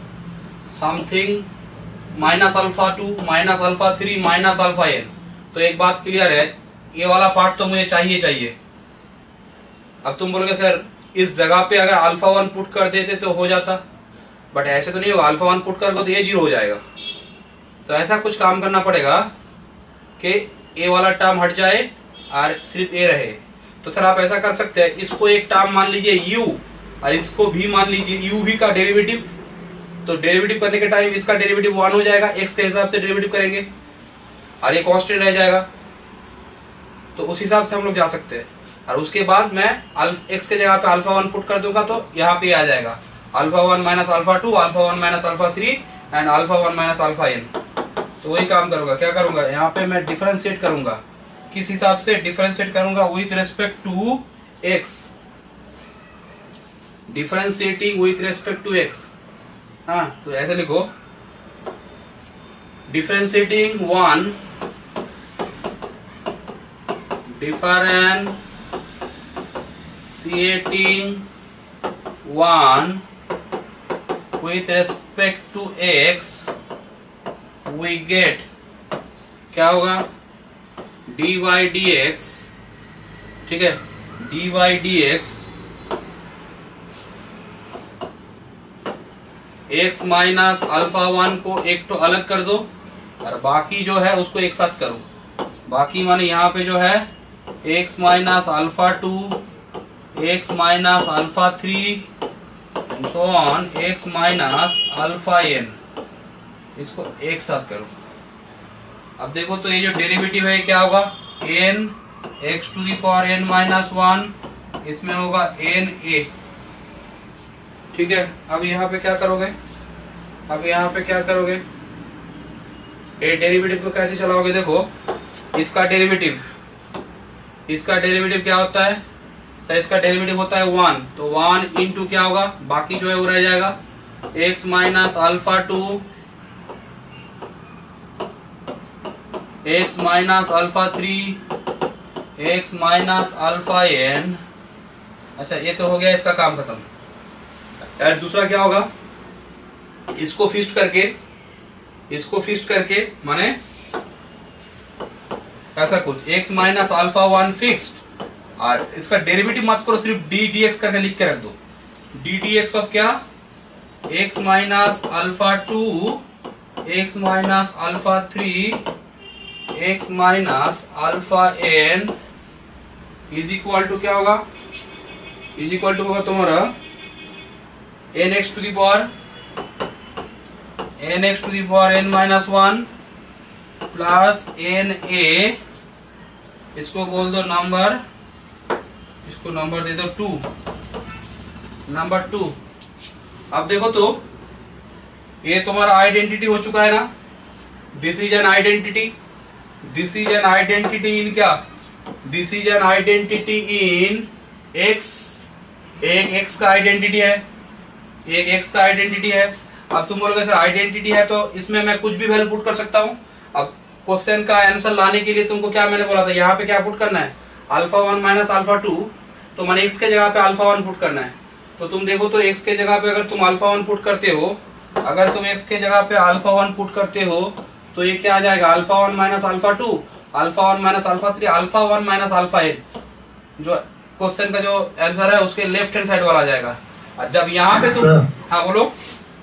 something minus alpha 2 minus alpha 3 minus alpha n। तो एक बात क्लियर है, ये वाला पार्ट तो मुझे चाहिए। अब तुम बोलोगे सर इस जगह पे अगर अल्फा 1 पुट कर देते तो हो जाता, बट ऐसे तो नहीं होगा। अल्फा 1 पुट कर दो तो ये 0 हो जाएगा। तो ऐसा कुछ काम करना पड़ेगा कि ए वाला टर्म हट जाए और सिर्फ ए रहे। तो सर आप ऐसा कर सकते हैं, इसको एक टर्म मान लीजिए u और इसको भी मान लीजिए u v का डेरिवेटिव। तो डेरिवेटिव करने के टाइम इसका डेरिवेटिव 1 हो जाएगा, x के हिसाब से डेरिवेटिव करेंगे और ये कांस्टेंट रह जाएगा। तो उस हिसाब से हम लोग जा सकते हैं। और उसके बाद मैं x के जगह पे अल्फा 1 पुट कर दूंगा तो यहाँ पे आ जाएगा alpha 1 minus alpha 2 alpha 1 minus alpha 3 and alpha 1 minus alpha n। तो वही काम करूंगा, क्या करूंगा, यहाँ पे मैं डिफरेंशिएट करूंगा। किस हिसाब से डिफरेंशिएट करूंगा, with respect to x, differentiating with respect to x। हाँ, तो ऐसे लिखो, differentiating 1 differentiating 1 with respect to x we get क्या होगा, dy dx, ठीक है, dy dx x minus alpha 1 को एक तो अलग कर दो और बाकी जो है उसको एक साथ करो। बाकी माने यहाँ पे जो है x minus alpha 2 x minus alpha 3 and so on x minus alpha n, इसको एक साथ करो। अब देखो तो ये जो डेरिवेटिव है क्या होगा, n x to the power n minus 1, इसमें होगा n a, ठीक है। अब यहाँ पे क्या करोगे, अब यहाँ पे क्या करोगे, ये डेरिवेटिव को कैसे चलाओगे, देखो इसका डेरिवेटिव क्या होता है सर, इसका डेरिवेटिव होता है 1, तो 1 इंटू क्या होगा, बाकी जो है वो रह जाएगा x minus alpha 2 x minus alpha 3 x minus alpha n। अच्छा ये तो हो गया, इसका काम खत्म। और दूसरा क्या होगा, इसको फिक्स्ड करके माने ऐसा कुछ x माइनस अल्फा 1 फिक्स्ड, और इसका डेरिवेटिव मत करो, सिर्फ डी डी एक्स करके लिख के रख दो। डी डी एक्स ऑफ क्या, x minus alpha 2 x minus alpha 3 x minus alpha n is equal to क्या होगा, इज इक्वल टू होगा तुम्हारा nx to the power n minus 1 plus na, इसको बोल दो नंबर, इसको नंबर दे दो 2, नंबर 2। अब देखो तो ये तुम्हारा आइडेंटिटी हो चुका है ना, this is an identity, this is an identity in क्या, this is an identity in x, एक x का आइडेंटिटी है, एक x का आइडेंटिटी है। अब तुम बोलोगे सर आइडेंटिटी है तो इसमें मैं कुछ भी वैल्यू पुट कर सकता हूँ। अब क्वेश्चन का आंसर लाने के लिए तुमको क्या मैंने बोला था, यहाँ पे क्या पुट करना है, अल्फा 1 माइनस अल्फा 2, तो मैंने x के जगह पे अल्फा 1 पुट करना है। तो तुम देखो तो x के जगह पे अगर तुम अल्फा 1 पुट करते हो, अगर तुम x के जगह पे अल्फा 1 पुट करते हो तो ये क्या आ जाएगा, alpha 1 minus alpha 2 alpha 1 minus alpha 3 alpha 1 minus alpha n। जो क्वेश्चन का जो आंसर है उसके लेफ्ट हैंड साइड वाला आ जाएगा। और जब यहाँ पे तुम, हाँ बोलो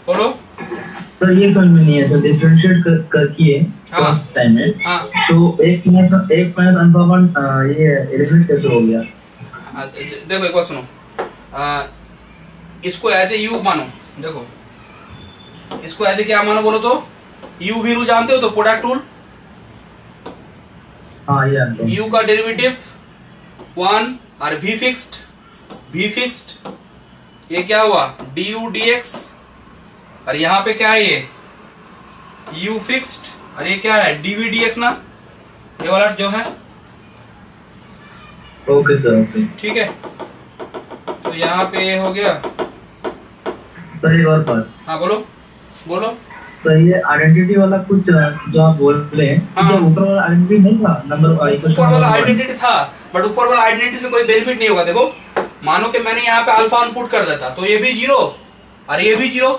बोलो सर, ये समझ में नहीं है सर, डिफरेंशिएट करके फर्स्ट टाइम में, तो x माइनस अल्फा 1 ये एलिमेंट कैसे हो गया। देखो एक बार सुनो, इसको एज ए यू मानो, देखो इसको एज ए क्या मानो बोलो तो, यू वी रूल जानते हो तो, प्रोडक्ट रूल, हाँ ये जानते हैं। यू का डेरिवेटिव 1 और v फिक्स्ड, ये क्या हुआ du dx, और यहाँ पे क्या है, u फिक्स्ड और ये क्या है dv dx ना, ये वाला जो है। Okay sir okay. ठीक है, तो यहाँ पे ये हो गया। सर एक और बात। हाँ बोलो बोलो। सर ये आइडेंटिटी वाला कुछ जो आप बोल रहे हैं, हाँ। तो ऊपर वाला आइडेंटिटी नहीं था नंबर, ऊपर वाला आइडेंटिटी था, बट ऊपर वाला आइडेंटिटी से कोई बेनिफिट नहीं होगा। देखो मानो कि मैंने यहाँ पे अल्फा वन पुट कर देता तो ये भी 0 और ये भी 0,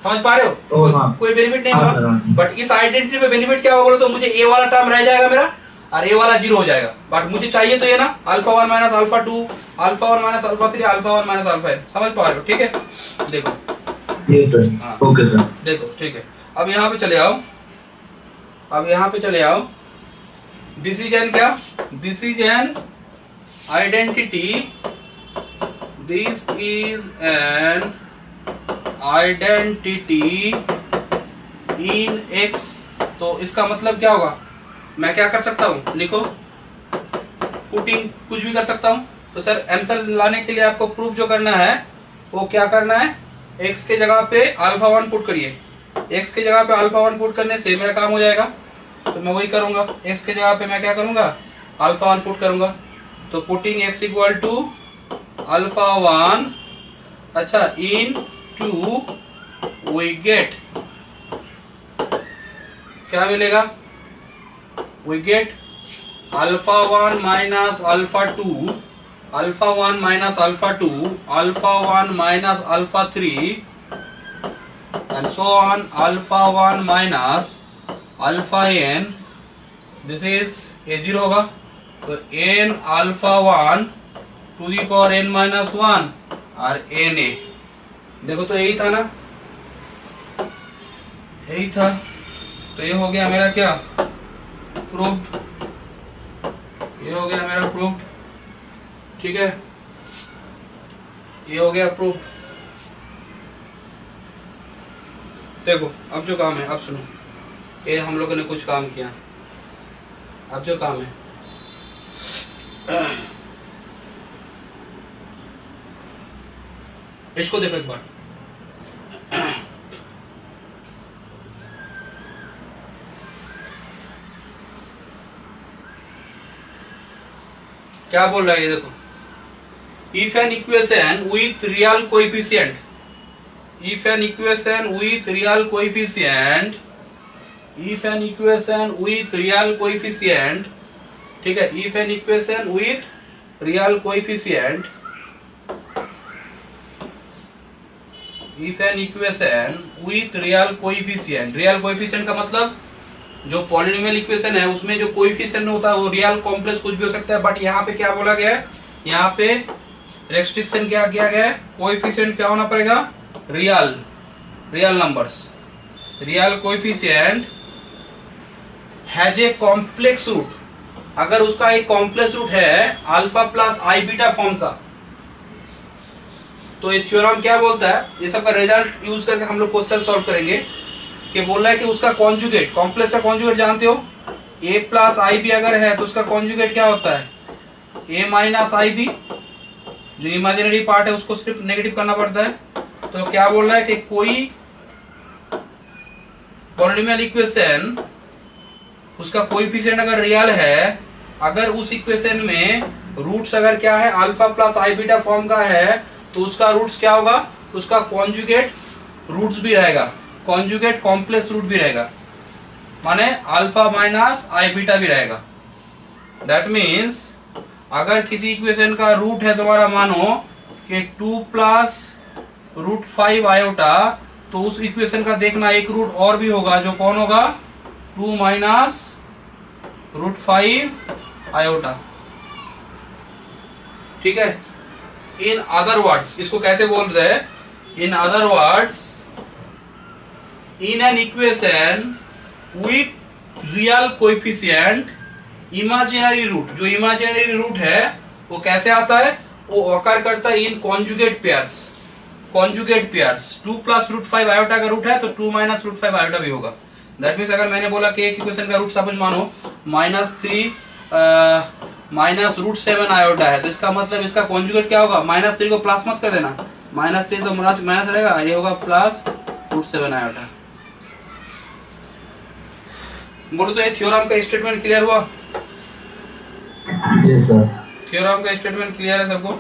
समझ पा रहे हो? हाँ। कोई बेनिफिट नहीं हाँ, होगा। हाँ। बट इस आइडेंटिटी पे बेनिफिट क्या होगा बोलो तो मुझे ए वाला टर्म रह जाएगा मेरा और ए वाला 0 हो जाएगा। बट मुझे चाहिए तो ये ना alpha 1 minus alpha 2, alpha 1 minus alpha 3, alpha 1 minus alpha n, समझ पा रहे हो? ठीक है, देखो ये सर। हाँ। Okay sir. देखो ठीक है, अब यहाँ पे चले आओ, अब यहाँ पे चले आओ। दिस इज एन क्या, this is an identity, this is an identity in x। तो इसका मतलब क्या होगा, मैं क्या कर सकता हूँ, लिखो पुटिंग कुछ भी कर सकता हूँ। तो सर आंसर लाने के लिए आपको प्रूफ जो करना है वो क्या करना है, x के जगह पे अल्फा 1 पुट करिए। x के जगह पे अल्फा 1 पुट करने से मेरा काम हो जाएगा, तो मैं वही करूंगा। x के जगह पे मैं क्या करूंगा, अल्फा 1 पुट करूंगा। तो putting x equal to alpha 1, अच्छा इन टू वी गेट, क्या मिलेगा, we get alpha 1 minus alpha 2, alpha 1 minus alpha 2, alpha 1 minus alpha 3 and so on, alpha 1 minus alpha n, this is a0 होगा। तो n alpha 1 to the power n minus 1 और n a, देखो तो यही था ना, यही था। तो ये हो गया मेरा क्या, प्रूव्ड, ये हो गया मेरा प्रूव्ड। ठीक है, ये हो गया प्रूफ। देखो अब जो काम है, अब सुनो, ये हम लोगों ने कुछ काम किया, अब जो काम है इसको देखो एक बार। क्या बोल रहा है ये देखो, if an equation with real coefficient, if an equation with real coefficient, if an equation with real coefficient, ठीक है, if an equation with real coefficient, if an equation with real coefficient, real coefficient का मतलब जो polynomial equation है उसमें जो coefficient होता है वो रियल कॉम्प्लेक्स कुछ भी हो सकता है। बट यहाँ पे क्या बोला गया है, यहाँ पे रेस्ट्रिक्शन क्या किया गया है, कोएफिशिएंट क्या होना पड़ेगा, real, real numbers. Real coefficient has a complex root, अगर उसका एक कॉम्प्लेक्स रूट है alpha plus i beta form का, तो ये थ्योरम क्या बोलता है, ये सब का रिजल्ट यूज करके हम लोग क्वेश्चन सॉल्व करेंगे कि बोल रहा है कि उसका कॉन्जुगेट, कॉम्प्लेक्स का कॉन्जुगेट जानते हो, a प्लस आई बी अगर है तो उसका कॉन्जुगेट क्या होता है, a माइनस आई बी, जो इमेजिनरी पार्ट है उसको सिर्फ नेगेटिव करना पड़ता है। तो क्या बोल रहा है कि कोई पॉलिनोमियल इक्वेशन उसका कोएफिशिएंट अगर रियल है, अगर उस इक्वेशन में रूट्स अगर क्या है alpha plus i beta form का है, तो उसका रूट्स क्या होगा, उसका कॉन्जुगेट रूट्स भी रहेगा, कॉन्जुगेट कॉम्प्लेक्स रूट भी रहेगा, माने अल्फा माइनस आई बीटा भी रहेगा। दैट मीन्स अगर किसी इक्वेशन का रूट है तुम्हारा मानो कि 2 प्लस रूट 5 आयोटा, तो उस इक्वेशन का देखना एक रूट और भी होगा, जो कौन होगा, 2 माइनस रूट 5 आयोटा। ठीक है, इन अदर वर्ड्स इसको कैसे बोल रहे हैं, इन other words in an equation with real coefficient, imaginary root, जो imaginary root है वो कैसे आता है, वो occur करता है in conjugate pairs, conjugate pairs। 2 plus root 5 iota का रूट है तो 2 माइनस रूट 5 आयोटा भी होगा। दैट मीन्स अगर मैंने बोला कि एक इक्वेशन का रूट सपोज मानो -3 माइनस रूट 7 आयोटा है, तो इसका मतलब इसका कॉन्जुगेट क्या होगा, -3 को प्लस मत कर देना, -3 तो माइनस रहेगा, ये होगा प्लस रूट 7 आयोटा। बोलो तो ये थ्योरम का स्टेटमेंट क्लियर हुआ? Yes sir. थ्योरम का स्टेटमेंट क्लियर है सबको?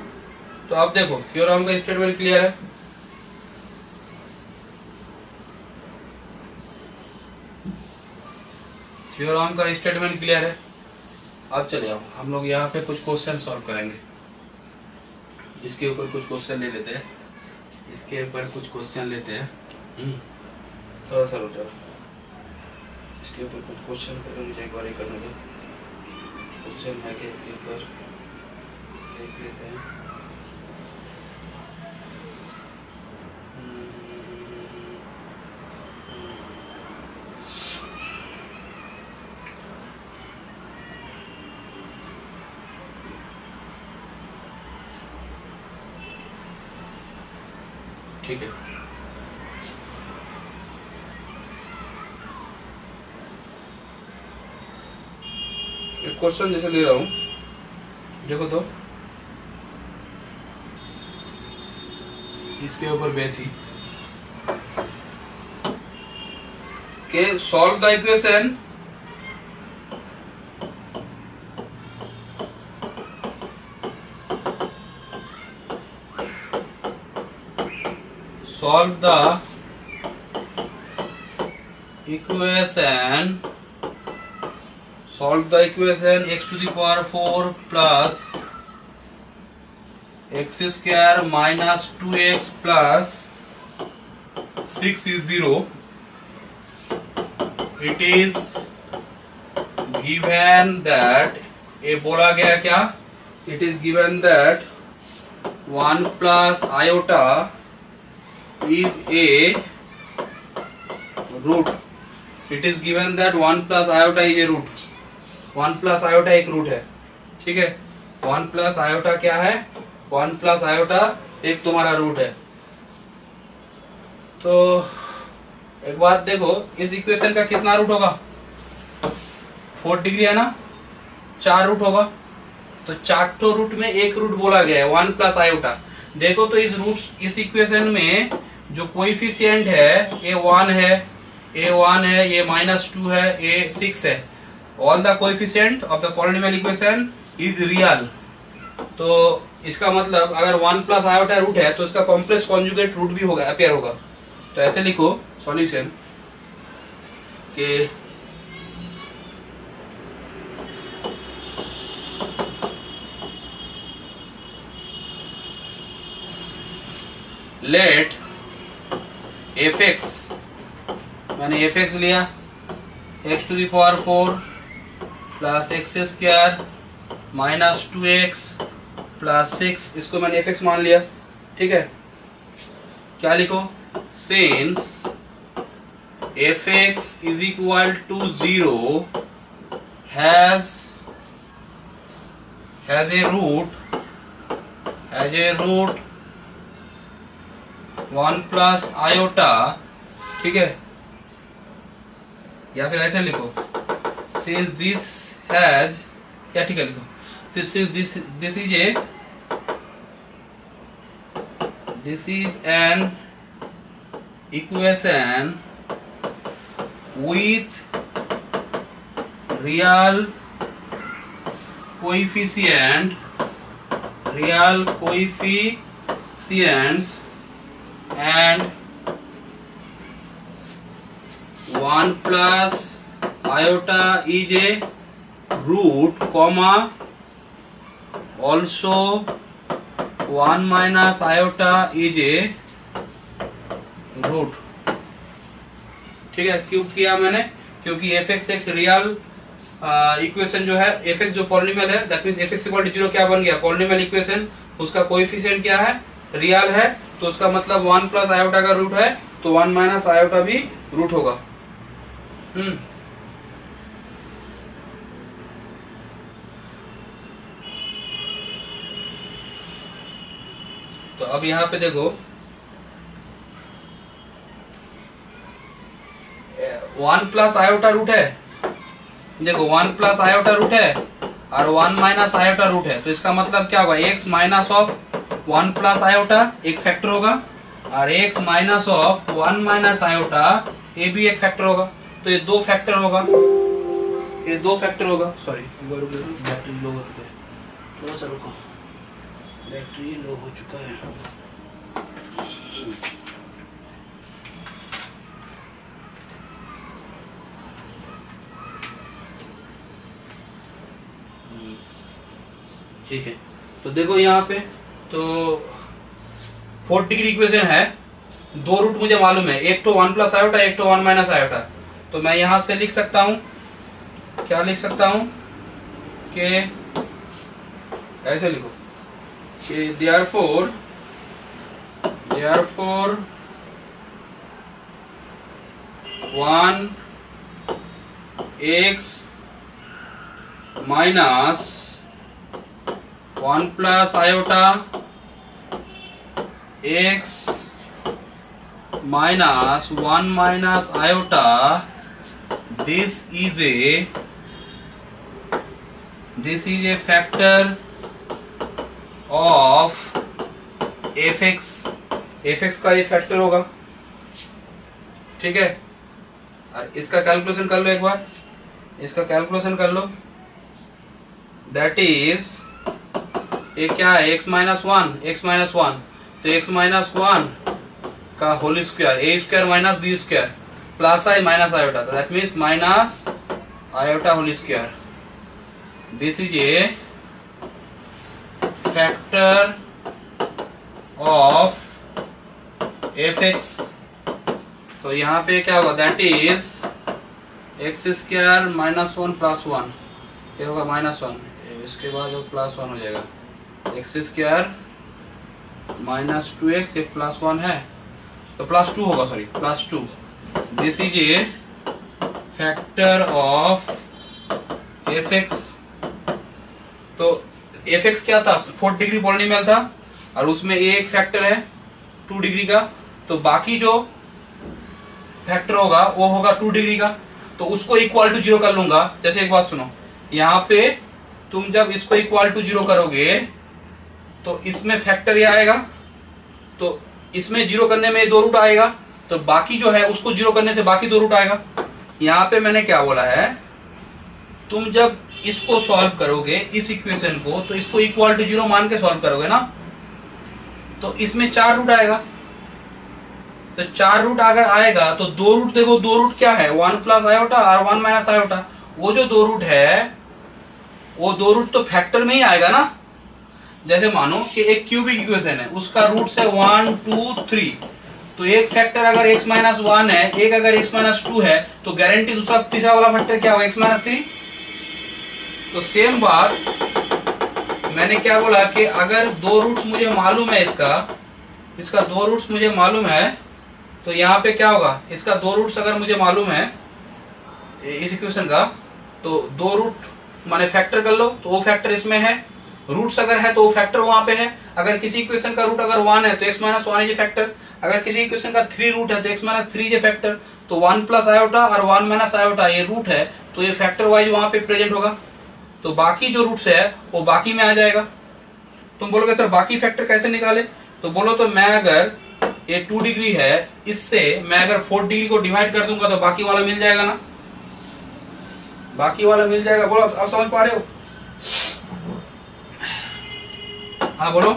तो अब देखो थ्योरम का स्टेटमेंट क्लियर है। थ्योरम का स्टेटमेंट क्लियर है। अब चले आओ हम लोग यहाँ पे कुछ क्वेश्चन सॉल्व करेंगे। इसके ऊपर कुछ क्वेश्चन ले लेते हैं, इसके ऊपर कुछ क्वेश्चन लेते हैं। थोड़ा सा रुक जाओ, इसके ऊपर कुछ क्वेश्चन पहले मुझे एक बार ही करने दो। क्वेश्चन है कि इसके ऊपर देख लेते हैं। ठीक है, एक क्वेश्चन जैसे ले रहा हूं, देखो तो इसके ऊपर बेसी के solve the equation solve the equation x to the power 4 plus x square minus 2x plus 6 is 0. It is given that ये बोला गया क्या? It is given that 1 plus iota is a root. It is given that 1 plus iota is a root. 1 plus iota एक root है, ठीक है। 1 plus iota क्या है? 1 plus iota एक तुम्हारा रूट है। तो एक बात देखो, इस इक्वेशन का कितना रूट होगा? 4 डिग्री है ना, 4 रूट होगा। तो 4 तो रूट में एक रूट बोला गया है 1 plus iota। देखो तो इस इक्वेशन में जो कोएफिशिएंट है ये 1 है, ये -2 है, ये 6 है। All the coefficient of the polynomial equation is real. तो इसका मतलब अगर 1 plus iota रूट है तो इसका कॉम्प्लेक्स कॉन्जुगेट रूट भी होगा, अपीयर होगा। तो ऐसे लिखो सॉल्यूशन के लेट fx, मैंने fx लिया x to the power 4 plus x square minus 2x plus 6, इसको मैंने fx मान लिया, ठीक है। क्या लिखो? Since fx is equal to 0 has a root 1 plus iota, ठीक है। या फिर ऐसे लिखो, since this has, क्या ठीक है लिखो, this is an equation with real coefficients and 1 plus iota is a root, comma also 1 minus iota is a root, ठीक है। क्यों किया मैंने? क्योंकि fx एक रियल इक्वेशन जो है, fx जो पॉलिनोमियल है, that means fx equal to 0 क्या बन गया? पॉलिनोमियल इक्वेशन, उसका कोएफिशिएंट क्या है? रियल है। तो उसका मतलब 1 प्लस आयोटा का रूट है, तो 1 माइनस आयोटा भी रूट होगा। तो अब यहाँ पे देखो 1 प्लस आयोटा रूट है, देखो 1 प्लस आयोटा रूट है और 1 माइनस आयोटा रूट है। तो इसका मतलब क्या होगा? x minus of 1 plus iota एक फैक्टर होगा और x minus of 1 minus iota ये भी एक फैक्टर होगा। तो ये दो फैक्टर होगा, ये दो फैक्टर होगा, सॉरी बैटरी लो हो चुका है, थोड़ा सा रुको, बैटरी लो हो चुका है। ठीक है, तो देखो यहाँ पे तो 4 डिग्री इक्वेशन है, दो रूट मुझे मालूम है, एक तो 1 प्लस आयोटा, एक तो 1 माइनस आयोटा। तो मैं यहां से लिख सकता हूं, क्या लिख सकता हूं कि ऐसे लिखो कि therefore 1x minus 1 plus iota x minus 1 minus iota, this is a factor of fx, fx का ये फैक्टर होगा, ठीक है। और इसका कैलकुलेशन कर लो एक बार, इसका कैलकुलेशन कर लो, दैट इज ये क्या है, x माइनस वन, तो x माइनस वन का whole square, a square minus B square plus i minus iota, that means minus iota whole square. This is a factor of F x. तो यहाँ पे क्या होगा, that is x square minus one plus one, ये होगा minus one, इसके बाद plus one हो जाएगा, एक्स स्क्वायर माइनस 2x, ये प्लस वन है तो प्लस 2 होगा, sorry plus 2। This is a factor of F x. तो एफ एक्स क्या था, 4 डिग्री पॉलिनोमियल था और उसमें एक फैक्टर है 2 डिग्री का, तो बाकी जो फैक्टर होगा वो होगा 2 डिग्री का, तो उसको इक्वल टू 0 कर लूंगा। जैसे एक बात सुनो, यहाँ पे तुम जब इसको इक्वल टू 0 करोगे तो इसमें फैक्टर ये आएगा, तो इसमें 0 करने में 2 रूट आएगा, तो बाकी जो है उसको 0 करने से बाकी 2 रूट आएगा। यहाँ पे मैंने क्या बोला है, तुम जब इसको सॉल्व करोगे इस इक्वेशन को, तो इसको इक्वल टू 0 मान के सॉल्व करोगे ना, तो इसमें 4 रूट आएगा। तो 4 रूट अगर आएगा तो 2 रूट, देखो 2 रूट क्या है, 1 प्लस आयोटा और 1 माइनस आयोटा। वो जो 2 रूट है वो 2 रूट तो फैक्टर में ही आएगा ना। जैसे मानो कि एक क्यूबिक इक्वेशन है, उसका रूट्स है 1 2 3, तो एक फैक्टर अगर x माइनस 1 है, एक अगर x माइनस 2 है, तो गारंटी दूसरा तीसरा वाला फैक्टर क्या होगा, x माइनस 3। तो सेम बात मैंने क्या बोला कि अगर 2 रूट्स मुझे मालूम है, इसका 2 रूट्स मुझे मालूम है, तो यहाँ पे क्या होगा, इसका 2 रूट्स अगर मुझे मालूम है इस इक्वेशन का, तो 2 रूट माने फैक्टर कर लो, तो वो फैक्टर इसमें है, रूट्स अगर है तो वो फैक्टर वहां पे है। अगर किसी इक्वेशन का रूट अगर 1 है तो x minus 1 is a factor, अगर किसी इक्वेशन का 3 रूट है तो x minus 3 is a factor. तो 1 प्लस आयोटा और 1 माइनस आयोटा ये रूट है, तो ये फैक्टर वाइज वहां पे प्रेजेंट होगा, तो बाकी जो रूट्स है वो बाकी में आ जाएगा। तुम बोलोगे सर बाकी फैक्टर कैसे निकाले, तो बोलो तो मैं अगर ये 2 डिग्री है, इससे मैं अगर 4 डिग्री को डिवाइड कर दूंगा तो बाकी वाला मिल जाएगा ना, बाकी वाला मिल जाएगा। बोलो आप समझ पा रहे हो, हाँ बोलो,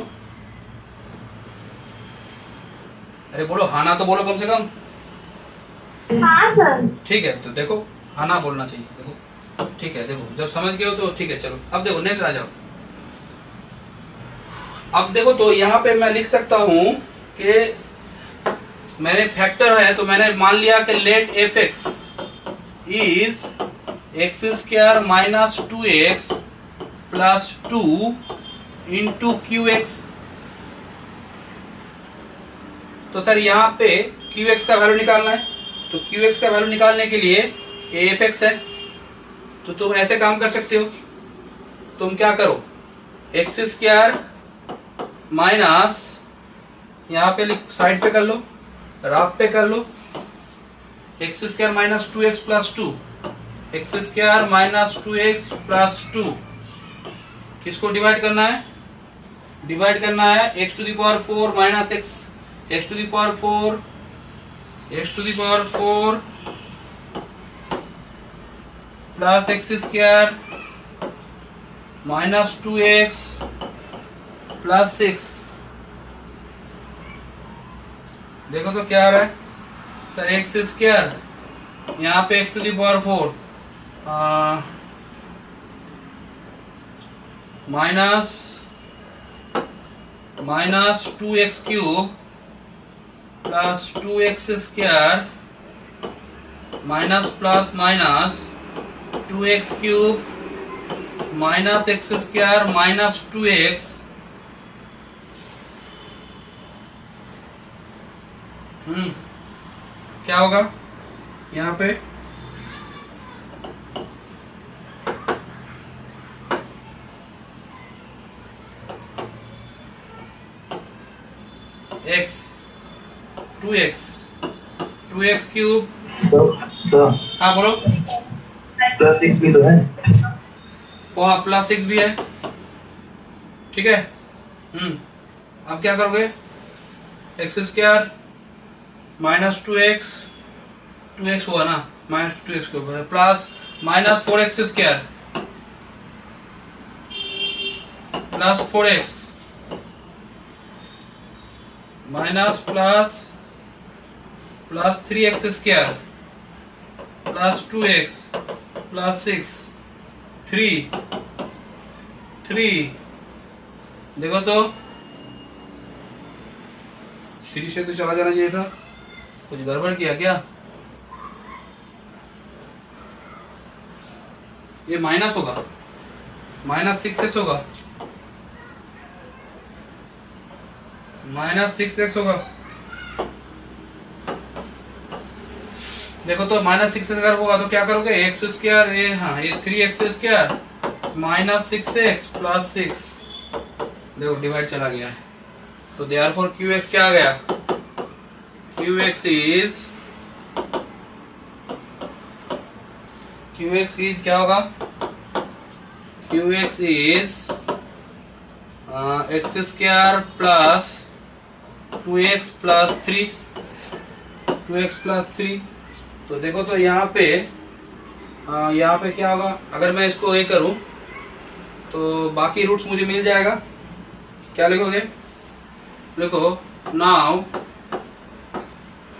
अरे बोलो हाँ ना तो बोलो कम से कम। हाँ सर। ठीक है, तो देखो हाँ ना बोलना चाहिए, देखो ठीक है, देखो जब समझ गए हो तो ठीक है। चलो अब देखो नेक्स्ट आ जाओ। अब देखो तो यहाँ पे मैं लिख सकता हूं कि मैंने फैक्टर है, तो मैंने मान लिया कि let f x is x square minus 2x plus 2 into q x. तो सर यहाँ पे क्यू एक्स का वैल्यू निकालना है, तो क्यू एक्स का वैल्यू निकालने के लिए एफ एक्स है, तो तुम ऐसे काम कर सकते हो, तुम क्या करो, एक्स स्क्वायर माइनस यहाँ पे साइड पे कर लो, राफ पे कर लो, x square minus 2x plus 2, x square minus 2x plus 2, किसको डिवाइड करना है, डिवाइड करना है x to the power 4 minus x to the power 4, x to the power 4 plus x square minus 2x plus 6। देखो तो क्या आ रहा है सर, एक्स स्क्वायर यहाँ पे x to the power 4 minus 2x cube plus 2x square minus plus minus 2x cube minus x square minus 2x क्या होगा यहाँ पे x 2x क्यूब। हाँ बोलो। प्लस 6 भी तो है। वहाँ प्लस 6 भी है, ठीक है। अब क्या करोगे, एक्स स्क्वायर माइनस 2x हुआ ना, माइनस 2x के ऊपर plus minus 4x square plus 4x minus plus 3x square plus 2x plus 6 3 देखो तो 3 से तो चला जाना चाहिए था, कुछ गड़बड़ किया क्या? ये माइनस होगा, माइनस 6x होगा, माइनस 6x होगा। देखो तो माइनस 6x अगर होगा तो क्या करोगे, एक्स स्क्वायर ये, हाँ ये 3x square minus 6x plus 6, देखो डिवाइड चला गया है, तो देयरफॉर qx क्या आ गया, qx इज क्या होगा, qx is x square plus 2x plus 3। तो देखो तो यहाँ पे क्या होगा, अगर मैं इसको ये करूं तो बाकी रूट्स मुझे मिल जाएगा। क्या लिखोगे, देखो now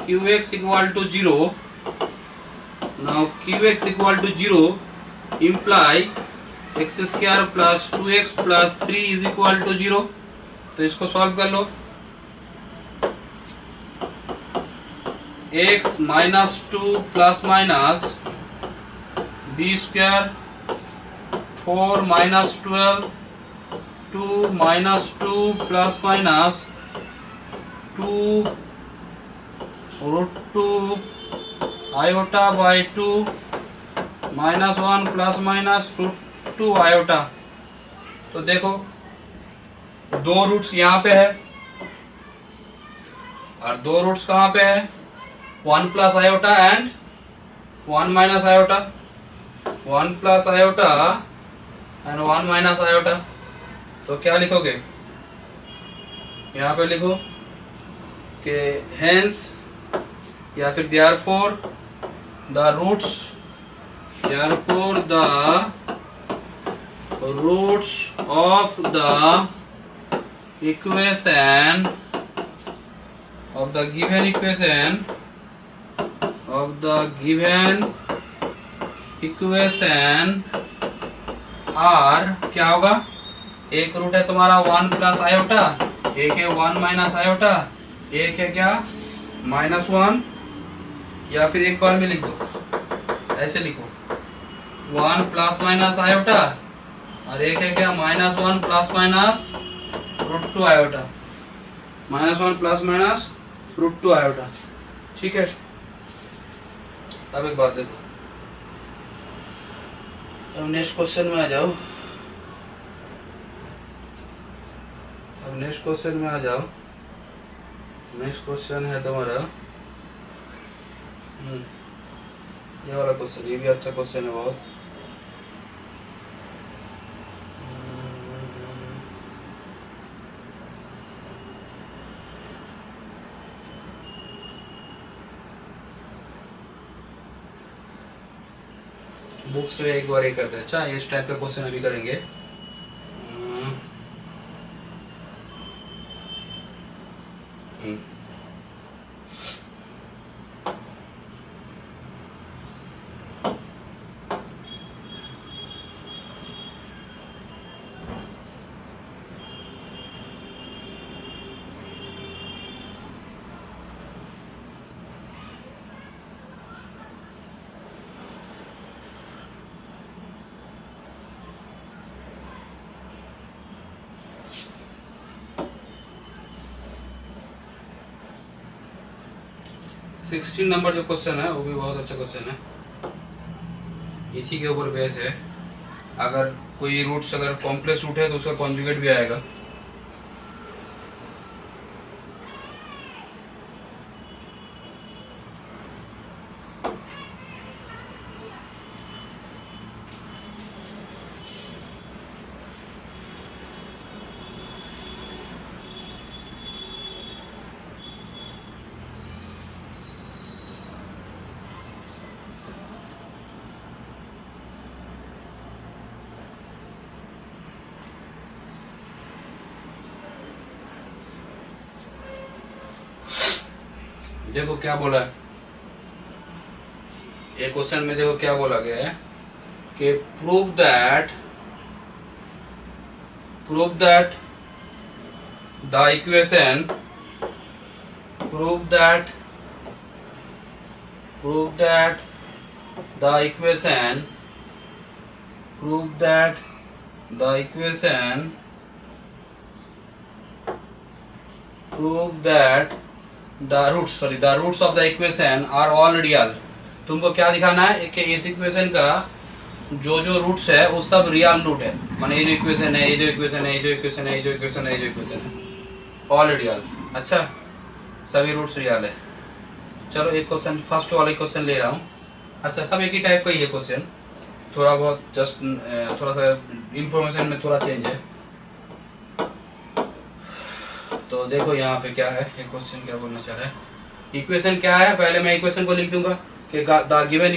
qx equal to 0, now qx equal to 0 imply x square plus 2x plus 3 is equal to 0। तो इसको सॉल्व कर लो, x minus 2 plus minus B square 4 minus 12 2 minus 2 plus minus 2 root 2 iota by 2 minus 1 plus minus root 2 iota. तो देखो दो roots यहाँ पे है और दो रूट्स कहाँ पे है, 1 plus iota and 1 minus iota, 1 plus iota and 1 minus iota. तो क्या लिखोगे, यहाँ पे लिखो कि हेंस या फिर therefore the roots of the equation of the given equation are क्या होगा, एक रूट है तुम्हारा 1 प्लस आयोटा, एक है 1 माइनस आयोटा, एक है क्या माइनस 1, या फिर एक बार में लिख दो, ऐसे लिखो 1 प्लस माइनस आयोटा और एक है क्या minus 1 plus minus root 2 iota, minus 1 plus minus root 2 iota, ठीक है। अब एक बात देखो, अब नेक्स्ट क्वेश्चन में आ जाओ, नेक्स्ट क्वेश्चन है तुम्हारा ये वाला क्वेश्चन, ये भी अच्छा क्वेश्चन है बहुत। बुक्स में एक बार ये करते हैं। अच्छा, इस टाइप का क्वेश्चन अभी करेंगे। सिक्सटीन नंबर जो क्वेश्चन है वो भी बहुत अच्छा क्वेश्चन है, इसी के ऊपर बेस है। अगर कोई रूट्स अगर कॉम्प्लेक्स रूट है तो उसका कॉन्जुगेट भी आएगा। देखो क्या बोला है ये क्वेश्चन में, देखो क्या बोला गया है कि prove that the equation the roots of the equation are all real। तुमको क्या दिखाना है कि इस इक्वेशन का जो रूट्स है वो सब रियल रूट है, माने ये जो इक्वेशन है, ये जो इक्वेशन है, ये जो इक्वेशन है, ये जो इक्वेशन है, ये जो इक्वेशन है, ऑल रियल। अच्छा, सभी रूट्स रियल है। चलो एक क्वेश्चन, फर्स्ट वाला क्वेश्चन ले रहा हूँ। अच्छा, सब एक ही टाइप का ही है क्वेश्चन, थोड़ा बहुत जस्ट थोड़ा सा इंफॉर्मेशन में थोड़ा चेंज है। तो देखो यहाँ पे क्या है, ये क्वेश्चन क्या बोलना चाह रहा है। इक्वेशन क्या है, पहले मैं इक्वेशन को लिख दूंगा कि द गिवन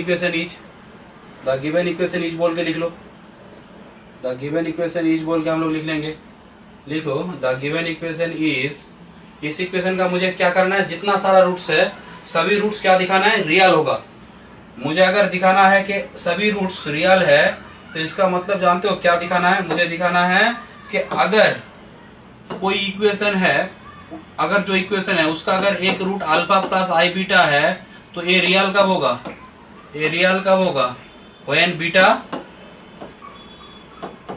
इक्वेशन इज बोल के लिख लो। द गिवन इक्वेशन इज बोल के हम लोग लिख लेंगे। लिखो द गिवन इक्वेशन इज, इस इक्वेशन का मुझे क्या करना है, जितना सारा रूट्स है सभी रूट्स क्या दिखाना है, रियल होगा। मुझे अगर दिखाना है कि सभी रूट्स रियल है तो इसका मतलब जानते हो क्या दिखाना है, मुझे दिखाना है कि अगर कोई इक्वेशन है, अगर जो इक्वेशन है उसका अगर एक root alpha plus i beta है तो ये रियल कब होगा, ये रियल कब होगा, व्हेन बीटा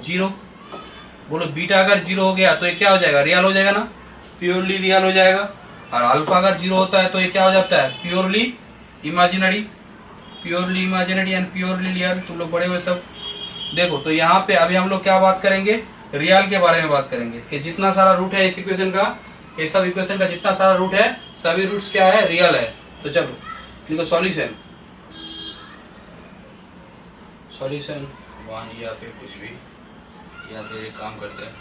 0। बोलो बीटा अगर 0 हो गया तो ये क्या हो जाएगा, रियल हो जाएगा ना, प्योरली रियल हो जाएगा। और अल्फा अगर 0 होता है तो ये क्या हो जाता है, purely imaginary and purely real. तुम लोग बड़े हुए सब। देखो तो यहाँ पे अभी हम लोग क्या बात करेंगे, रियल के बारे में बात करेंगे कि जितना सारा रूट है इस इक्वेशन का, ये सब इक्वेशन का जितना सारा रूट है सभी रूट्स क्या है, रियल है। तो चलो लिखो सॉल्यूशन 1 या फिर कुछ भी, या फिर एक काम करते हैं,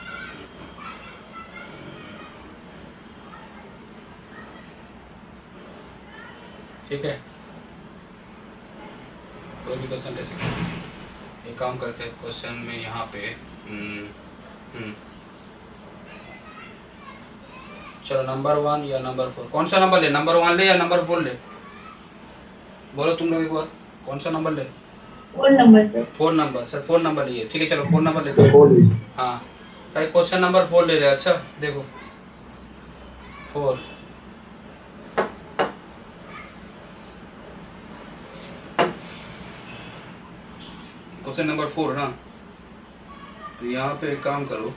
ठीक है, कोई भी क्वेश्चन ले सकते हैं। एक काम करते हैं, क्वेश्चन में यहाँ पे चलो नंबर 1 या नंबर 4, कौन सा नंबर ले, नंबर 1 ले या नंबर 4 ले, बोलो तुम लोग एक बार, कौन सा नंबर ले। 4 number sir. 4 number sir, 4 number लिए, ठीक है चलो 4 नंबर लेते हैं। हाँ भाई क्वेश्चन नंबर 4 ले रहे हैं। अच्छा देखो 4, क्वेश्चन नंबर 4 ना, तो यहाँ पे एक काम करो,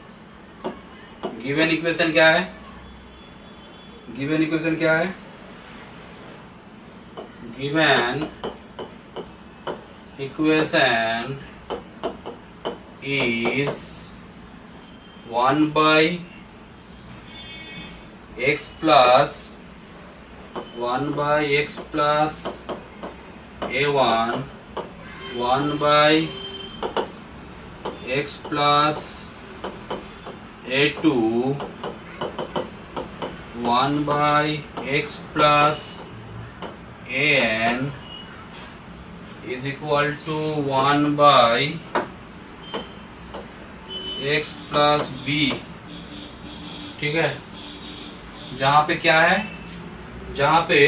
गिवन इक्वेशन क्या है, गिवन इक्वेशन क्या है, given equation is 1 by x plus a1, 1 by x plus a2, 1 by x plus an, is equal to 1 by x plus b. ठीक है, जहां पे क्या है, जहां पे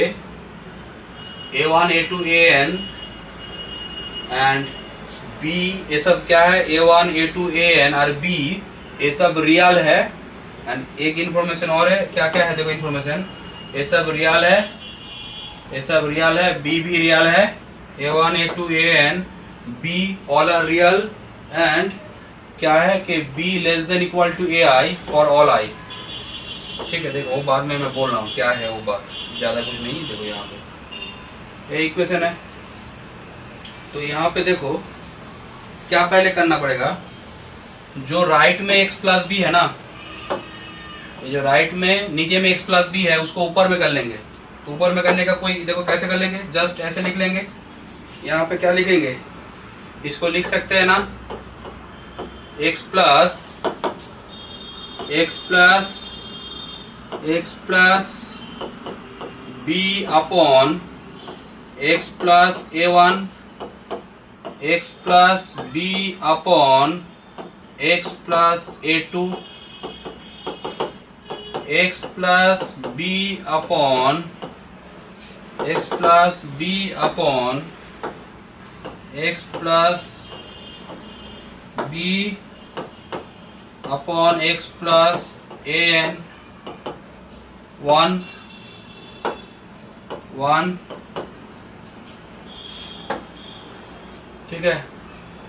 a1 a2 an and b ये सब क्या है, a1 a2 an और b ये सब रियल है। एंड एक इंफॉर्मेशन और है, क्या क्या है देखो इंफॉर्मेशन, ये सब रियल है, ये सब रियल है, b भी रियल है, a1 a2 an b all are real and क्या है कि b less than equal to ai for all i। ठीक है, देखो वो बाद में मैं बोल रहा हूँ क्या है वो बात, ज़्यादा कुछ नहीं। देखो यहाँ पे ये इक्वेशन है, तो यहाँ पे देखो क्या पहले करना पड़ेगा, जो राइट में x प्लस बी है ना, ये जो राइट में नीचे में x प्लस बी है उसको ऊपर में कर लेंगे। तो ऊपर में करने का कोई, देखो कैसे कर लेंगे, जस्ट ऐसे लिख लेंगे। यहाँ पे क्या लिखेंगे, इसको लिख सकते हैं ना x plus b upon x plus a1, x plus b upon x plus a2, x plus b upon x plus b upon x plus b upon x plus an 1 1। ठीक है,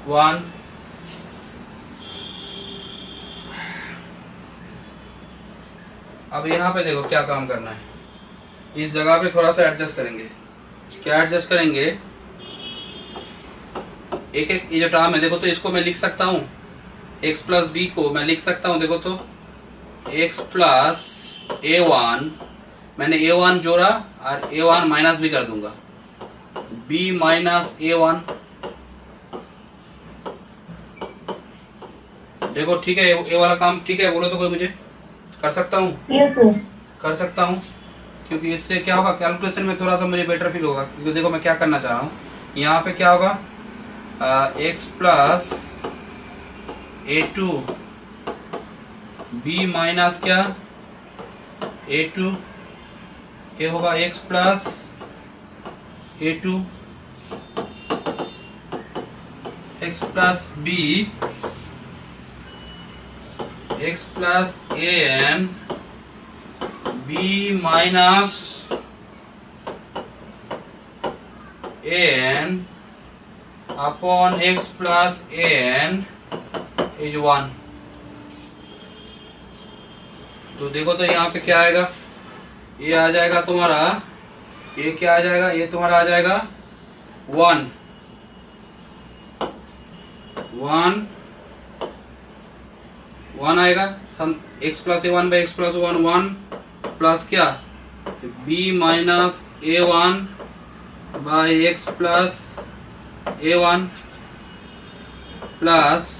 1 अब यहाँ पे देखो क्या काम करना है, इस जगह पे थोड़ा सा एडजस्ट करेंगे। क्या एडजस्ट करेंगे, एक एक ये जो टर्म है देखो, तो इसको मैं लिख सकता हूँ, x प्लस बी को मैं लिख सकता हूँ, देखो तो x प्लस a1, मैंने a1 जोड़ा और a1 माइनस भी कर दूंगा, b माइनस a1। देखो ठीक है, ये वाला काम ठीक है, बोलो तो कोई मुझे, कर सकता हूँ? Yes sir. कर सकता हूँ, क्योंकि इससे क्या होगा, कैलकुलेशन में थोड़ा सा मुझे बेटर फील होगा। क्योंकि देखो मैं क्या करना चाह रहा हूँ, यहाँ पे क्या होगा, x plus a2 b minus क्या a2, ये होगा x plus a2 x plus b x plus an b minus an upon x plus an is 1। तो देखो तो यहाँ पे क्या आएगा, ये आ जाएगा तुम्हारा, ये क्या आ जाएगा, ये तुम्हारा आ जाएगा 1 1 1 आएगा, सम x plus a1 by x plus 1 1 plus क्या b minus a1 by x plus a1 plus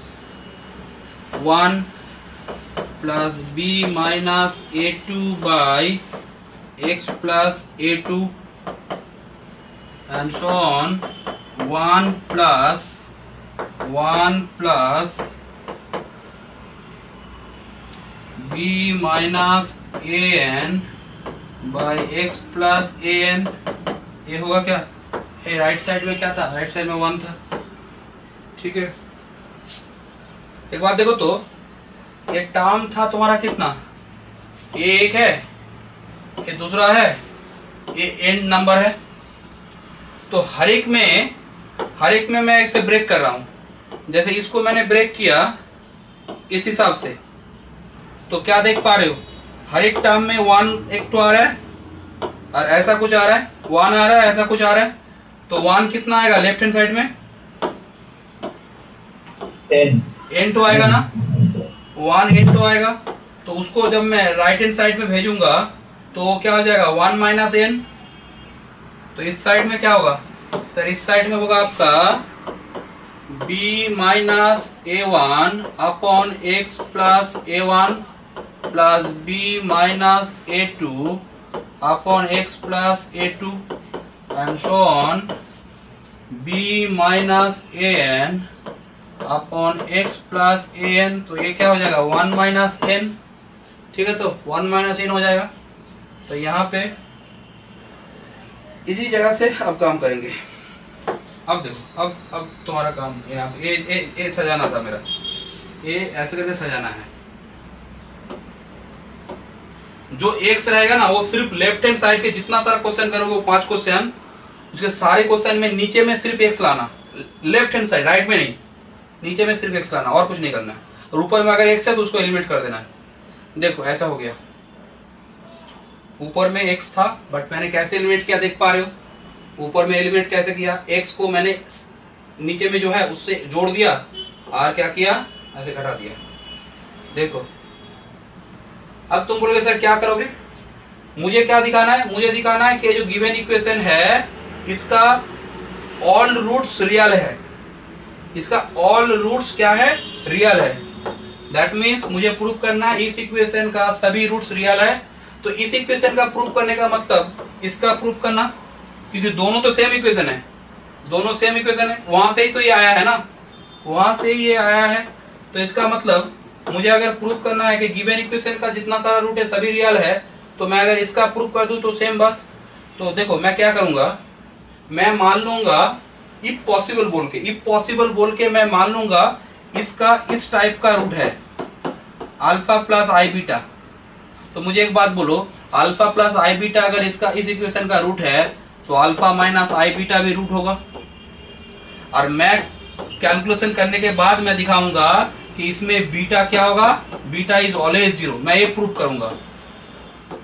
1 plus b minus a2 by x plus a2 and so on 1 plus b minus an by x plus an। ये होगा क्या, ये right side में क्या था, right side में 1 था। ठीक है, एक बात देखो तो, ये टर्म था तुम्हारा कितना, ये एक है, ये दूसरा है, ये एंड नंबर है। तो हर एक में मैं इसे ब्रेक कर रहा हूं। जैसे इसको मैंने ब्रेक किया इस हिसाब से, तो क्या देख पा रहे हो, हर एक टर्म में 1 एक तो आ रहा है और ऐसा कुछ आ रहा है, 1 आ रहा है, ऐसा कुछ आ रहा है। तो 1 कितना आएगा लेफ्ट हैंड साइड में, 10 तो आएगा ना, 1 8 आएगा। तो उसको जब मैं राइट हैंड साइड में भेजूंगा तो क्या हो जाएगा, 1 माइनस n। तो इस साइड में क्या होगा सर, इस साइड में होगा आपका b minus a1 upon x plus a1 plus b minus a2 upon x plus a2 and so on b minus a n upon x plus a n, तो ये क्या हो जाएगा 1 माइनस एन, ठीक है, तो 1 माइनस एन हो जाएगा। तो यहाँ पे इसी जगह से अब काम करेंगे। अब देखो, अब तुम्हारा काम यहाँ पे ए सजाना था मेरा, ये ऐसे करके सजाना है। जो एक्स रहेगा ना वो सिर्फ लेफ्ट हैंड साइड के जितना सारा क्वेश्चन करोगे वो 5 क्वेश्चन, उसके सारे क्वेश्चन में नीचे में सिर्फ एक्स लाना, लेफ्ट हैंड साइड, राइट में नहीं, नीचे में सिर्फ एक्स लाना और कुछ नहीं करना है। और ऊपर में अगर एक्स है तो उसको एलिमिनेट कर देना है। देखो ऐसा हो गया, ऊपर में एक्स था बट मैंने कैसे एलिमिनेट किया देख पा रहे हो। ऊपर में एलिमिनेट कैसे किया, एक्स को मैंने नीचे में जो है उससे जोड़ दिया और क्या किया, ऐसे घटा दिया। देखो अब तुम बोलोगे सर क्या करोगे, मुझे क्या दिखाना है, मुझे दिखाना है कि जो गिवन इक्वेशन है इसका ऑल रूट्स रियल है, इसका ऑल रूट्स क्या है, रियल है। दैट मीन्स मुझे प्रूव करना है इस इक्वेशन का सभी रूट्स रियल है। तो इस इक्वेशन का प्रूव करने का मतलब इसका प्रूव करना, क्योंकि दोनों तो सेम इक्वेशन है, दोनों सेम इक्वेशन है, वहां से ही तो ये आया है ना, वहां से ही ये आया है। तो इसका मतलब मुझे अगर प्रूव करना है कि गिवन इक्वेशन का जितना सारा रूट है सभी रियल है, तो मैं अगर इसका प्रूव कर दूं तो सेम बात। तो देखो मैं क्या करूंगा, मैं मान लूंगा इफ पॉसिबल बोल के, इफ पॉसिबल बोल के मैं मान लूंगा इसका इस टाइप का रूट है अल्फा प्लस आई बीटा। तो मुझे एक बात बोलो, अल्फा प्लस आई बीटा अगर इसका इस इक्वेशन का रूट है तो अल्फा माइनस आई बीटा भी रूट होगा। और मैं कैलकुलेशन करने के बाद मैं दिखाऊंगा कि इसमें बीटा क्या होगा, बीटा इज ऑलवेज 0। मैं ये प्रूफ करूंगा।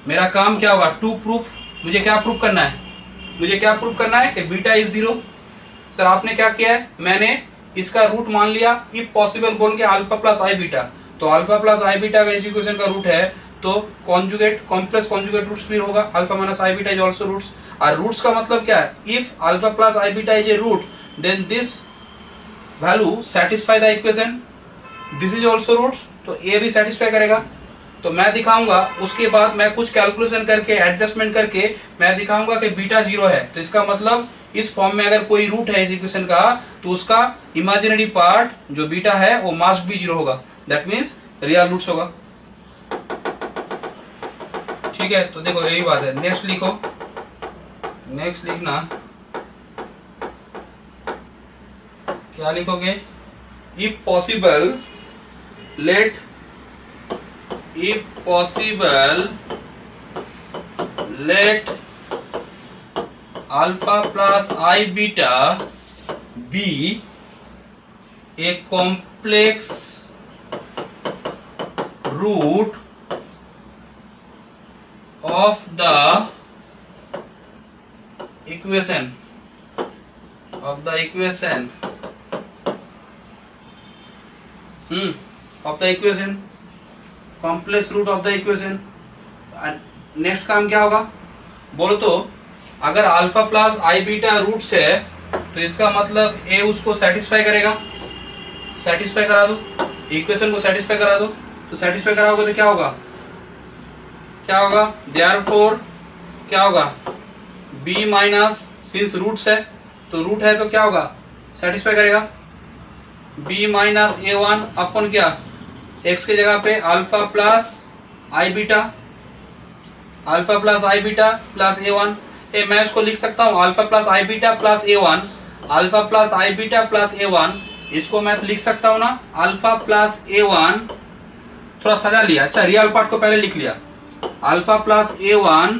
मेरा काम क्या होगा, टू प्रूफ। मुझे क्या प्रूफ करना है, मुझे क्या प्रूफ करना है कि बीटा इज 0। सर आपने क्या किया है, मैंने इसका रूट मान लिया इफ पॉसिबल बोल के अल्फा प्लस आई बीटा। तो अल्फा प्लस आई बीटा अगर इस इक्वेशन का रूट है तो कॉन्जुगेट कॉम्प्लेक्स कॉन्जुगेट रूट्स भी होगा, alpha minus i beta is also roots. और रूट्स का मतलब क्या है, if alpha plus i beta is a root then this value satisfy the equation, this is also roots, तो ये भी सेटिस्फाई करेगा। तो मैं दिखाऊंगा, उसके बाद मैं कुछ कैलकुलेशन करके एडजस्टमेंट करके मैं दिखाऊंगा कि बीटा 0 है। तो इसका मतलब इस फॉर्म में अगर कोई रूट है इस इक्वेशन का तो उसका इमेजिनरी पार्ट जो बीटा है वो मस्ट भी 0 होगा, दैट मीन्स रियल रूट्स होगा। ठीक है, तो देखो यही बात है। नेक्स्ट लिखो, नेक्स्ट लिखना क्या लिखोगे, if possible let, if possible let alpha plus I beta be a complex root of the equation of the equation complex root of the equation. Next काम क्या होगा बोलो तो, अगर alpha plus i beta roots है तो इसका मतलब ए उसको सेटिस्फाई करेगा, सेटिस्फाई करा दो, इक्वेशन को सेटिस्फाई करा दो। तो सेटिस्फाई कराओगे तो क्या होगा, क्या होगा, देयरफॉर क्या होगा, बी माइनस, सिंस रूट्स है तो रूट है तो क्या होगा, सेटिस्फाई करेगा। बी माइनस ए वन अपन क्या, एक्स के जगह पे alpha plus i beta, alpha plus i beta plus a one. मैं इसको लिख सकता हूँ alpha plus i beta plus a one, alpha plus i beta plus a one, इसको मैं लिख सकता हूँ ना अल्फा प्लस ए वन। थोड़ा सजा लिया, अच्छा रियल पार्ट को पहले लिख लिया, alpha plus a one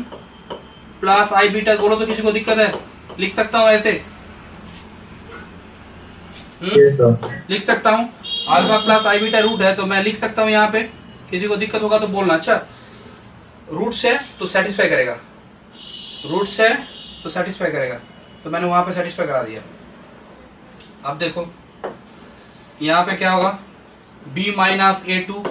plus i beta. बोलो तो किसी को दिक्कत है, लिख सकता हूँ ऐसे, लिख सकता हूँ alpha plus i beta root है तो मैं लिख सकता हूँ यहाँ पे, किसी को दिक्कत होगा तो बोलना। अच्छा रूट से तो सेटिस्फाई करेगा, रूट से तो सेटिस्फाई करेगा, तो मैंने वहां पे सेटिस्फाई करा दिया। अब देखो यहाँ पे क्या होगा, b माइनस ए टू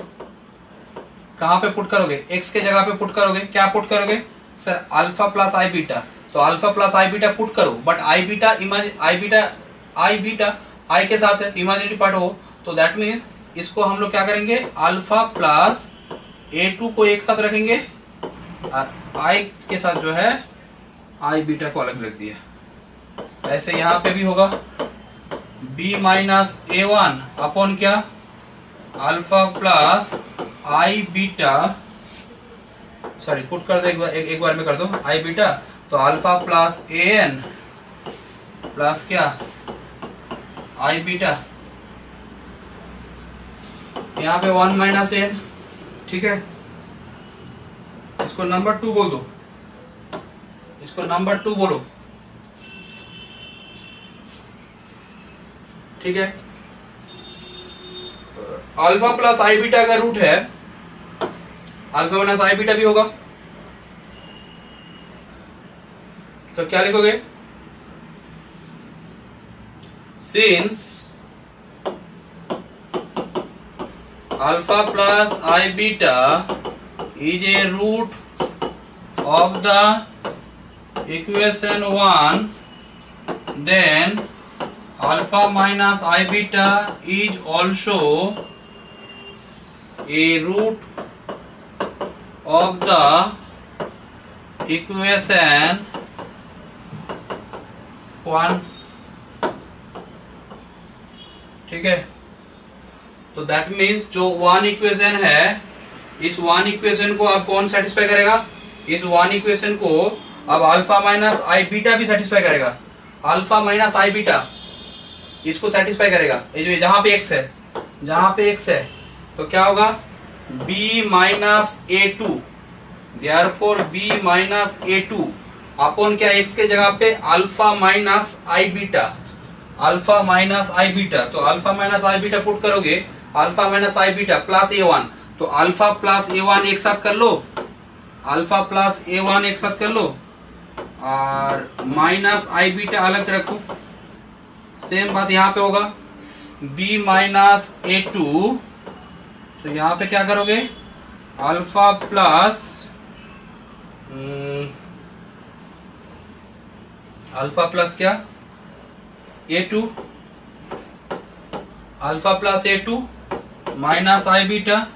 कहाँ पे पुट करोगे, x के जगह पे पुट करोगे, क्या पुट करोगे sir alpha plus i beta. तो alpha plus i beta put करो, बट आई बीटा आई के साथ है, इमेजिनरी पार्ट हो, तो दैट मीन्स इसको हम लोग क्या करेंगे, अल्फा प्लस ए टू को एक साथ रखेंगे और आई के साथ जो है आई बीटा को अलग रख दिया। ऐसे यहाँ पे भी होगा b माइनस a1 अपॉन क्या, alpha plus i beta, sorry put कर दो एक बार में कर दो आई बीटा, तो अल्फा प्लस an प्लस क्या आई बीटा, यहाँ पे 1 माइनस n, ठीक है। इसको नंबर 2 बोल दो, इसको नंबर 2 बोलो, ठीक है। अल्फा प्लस आई बीटा का रूट है, अल्फा माइनस आई बीटा भी होगा, तो क्या लिखोगे, since alpha plus i beta is a root of the equation 1, then alpha minus I beta is also a root of the equation 1, ठीक है। तो दैट मीन्स जो 1 इक्वेशन है, इस 1 इक्वेशन को अब कौन सेटिस्फाई करेगा, इस 1 इक्वेशन को अब अल्फा माइनस आई बीटा भी सेटिस्फाई करेगा, अल्फा माइनस आई बीटा इसको सेटिस्फाई करेगा, ये जो जहां पे x है, जहां पे x है, तो क्या होगा b minus a2, therefore b minus a2 upon क्या, x के जगह पे alpha minus i beta, alpha minus i beta, तो alpha minus i beta put करोगे, alpha minus i beta plus a1, तो अल्फा प्लस a1 एक साथ कर लो, अल्फा प्लस a1 एक साथ कर लो, और माइनस आई बीटा अलग रखो। सेम बात यहाँ पे होगा, b माइनस a2, तो यहाँ पे क्या करोगे, अल्फा प्लस अल्फा प्लस क्या a2, alpha plus a2 minus i beta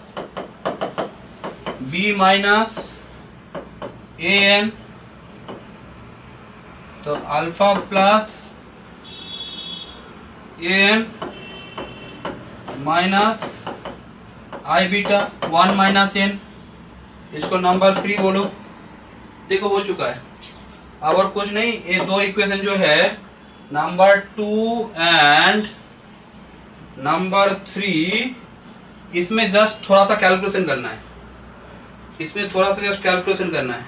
b minus an, तो alpha plus an minus i beta 1 minus n, इसको नंबर 3 बोलो। देखो हो चुका है, अब और कुछ नहीं, ये दो इक्वेशन जो है नंबर 2 एंड नंबर 3, इसमें जस्ट थोड़ा सा कैलकुलेशन करना है, इसमें थोड़ा सा जस्ट कैलकुलेशन करना है।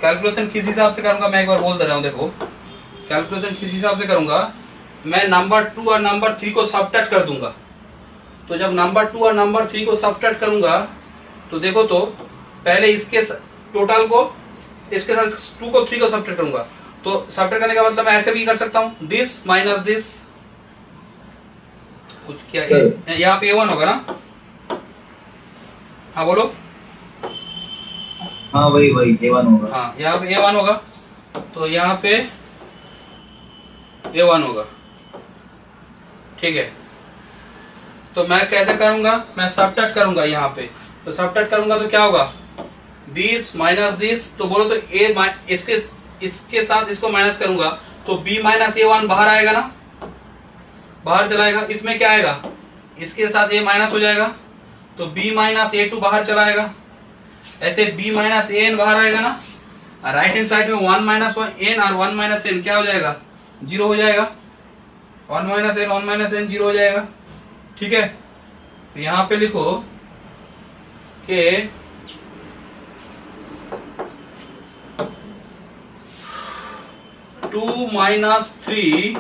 कैलकुलेशन किस हिसाब से करूंगा मैं एक बार बोल दे रहा हूं, देखो कैलकुलेशन किस हिसाब से करूंगा, मैं नंबर 2 और नंबर 3 को सबट्रैक्ट कर दूंगा। तो जब नंबर 2 और नंबर 3 को सबट्रैक्ट करूंगा, तो देखो तो पहले इसके टोटल को, इसके साथ 2 को 3 को सबट्रैक्ट करूंगा, तो सबट्रैक्ट करने का मतलब मैं ऐसे भी कर सकता हूं, दिस माइनस दिस, कुछ क्या यहाँ पे a1 होगा ना, हाँ बोलो, हाँ वही a1 होगा, हाँ यहाँ पे a1 होगा, तो यहाँ पे a1 होगा, ठीक है। तो मैं कैसे करूंगा, मैं सबट्रैक्ट करूंगा यहाँ पे, तो सबट्रैक्ट करूंगा तो क्या होगा, दिस माइनस दिस, तो बोलो तो इसके साथ इसको माइनस करूंगा, तो b माइनस a1 बाहर आएगा ना, बाहर चलाएगा, इसमें क्या आएगा, इसके साथ a माइनस हो जाएगा, तो b माइनस a2 बाहर चलाएगा, ऐसे b माइनस an बाहर आएगा ना, राइट हैंड साइड में 1 माइनस n और 1 माइनस n क्या हो जाएगा, 0 हो जाएगा, 1 माइनस n 0 हो जाएगा, ठीक है। तो यहाँ पे लिखो कि टू माइनस 3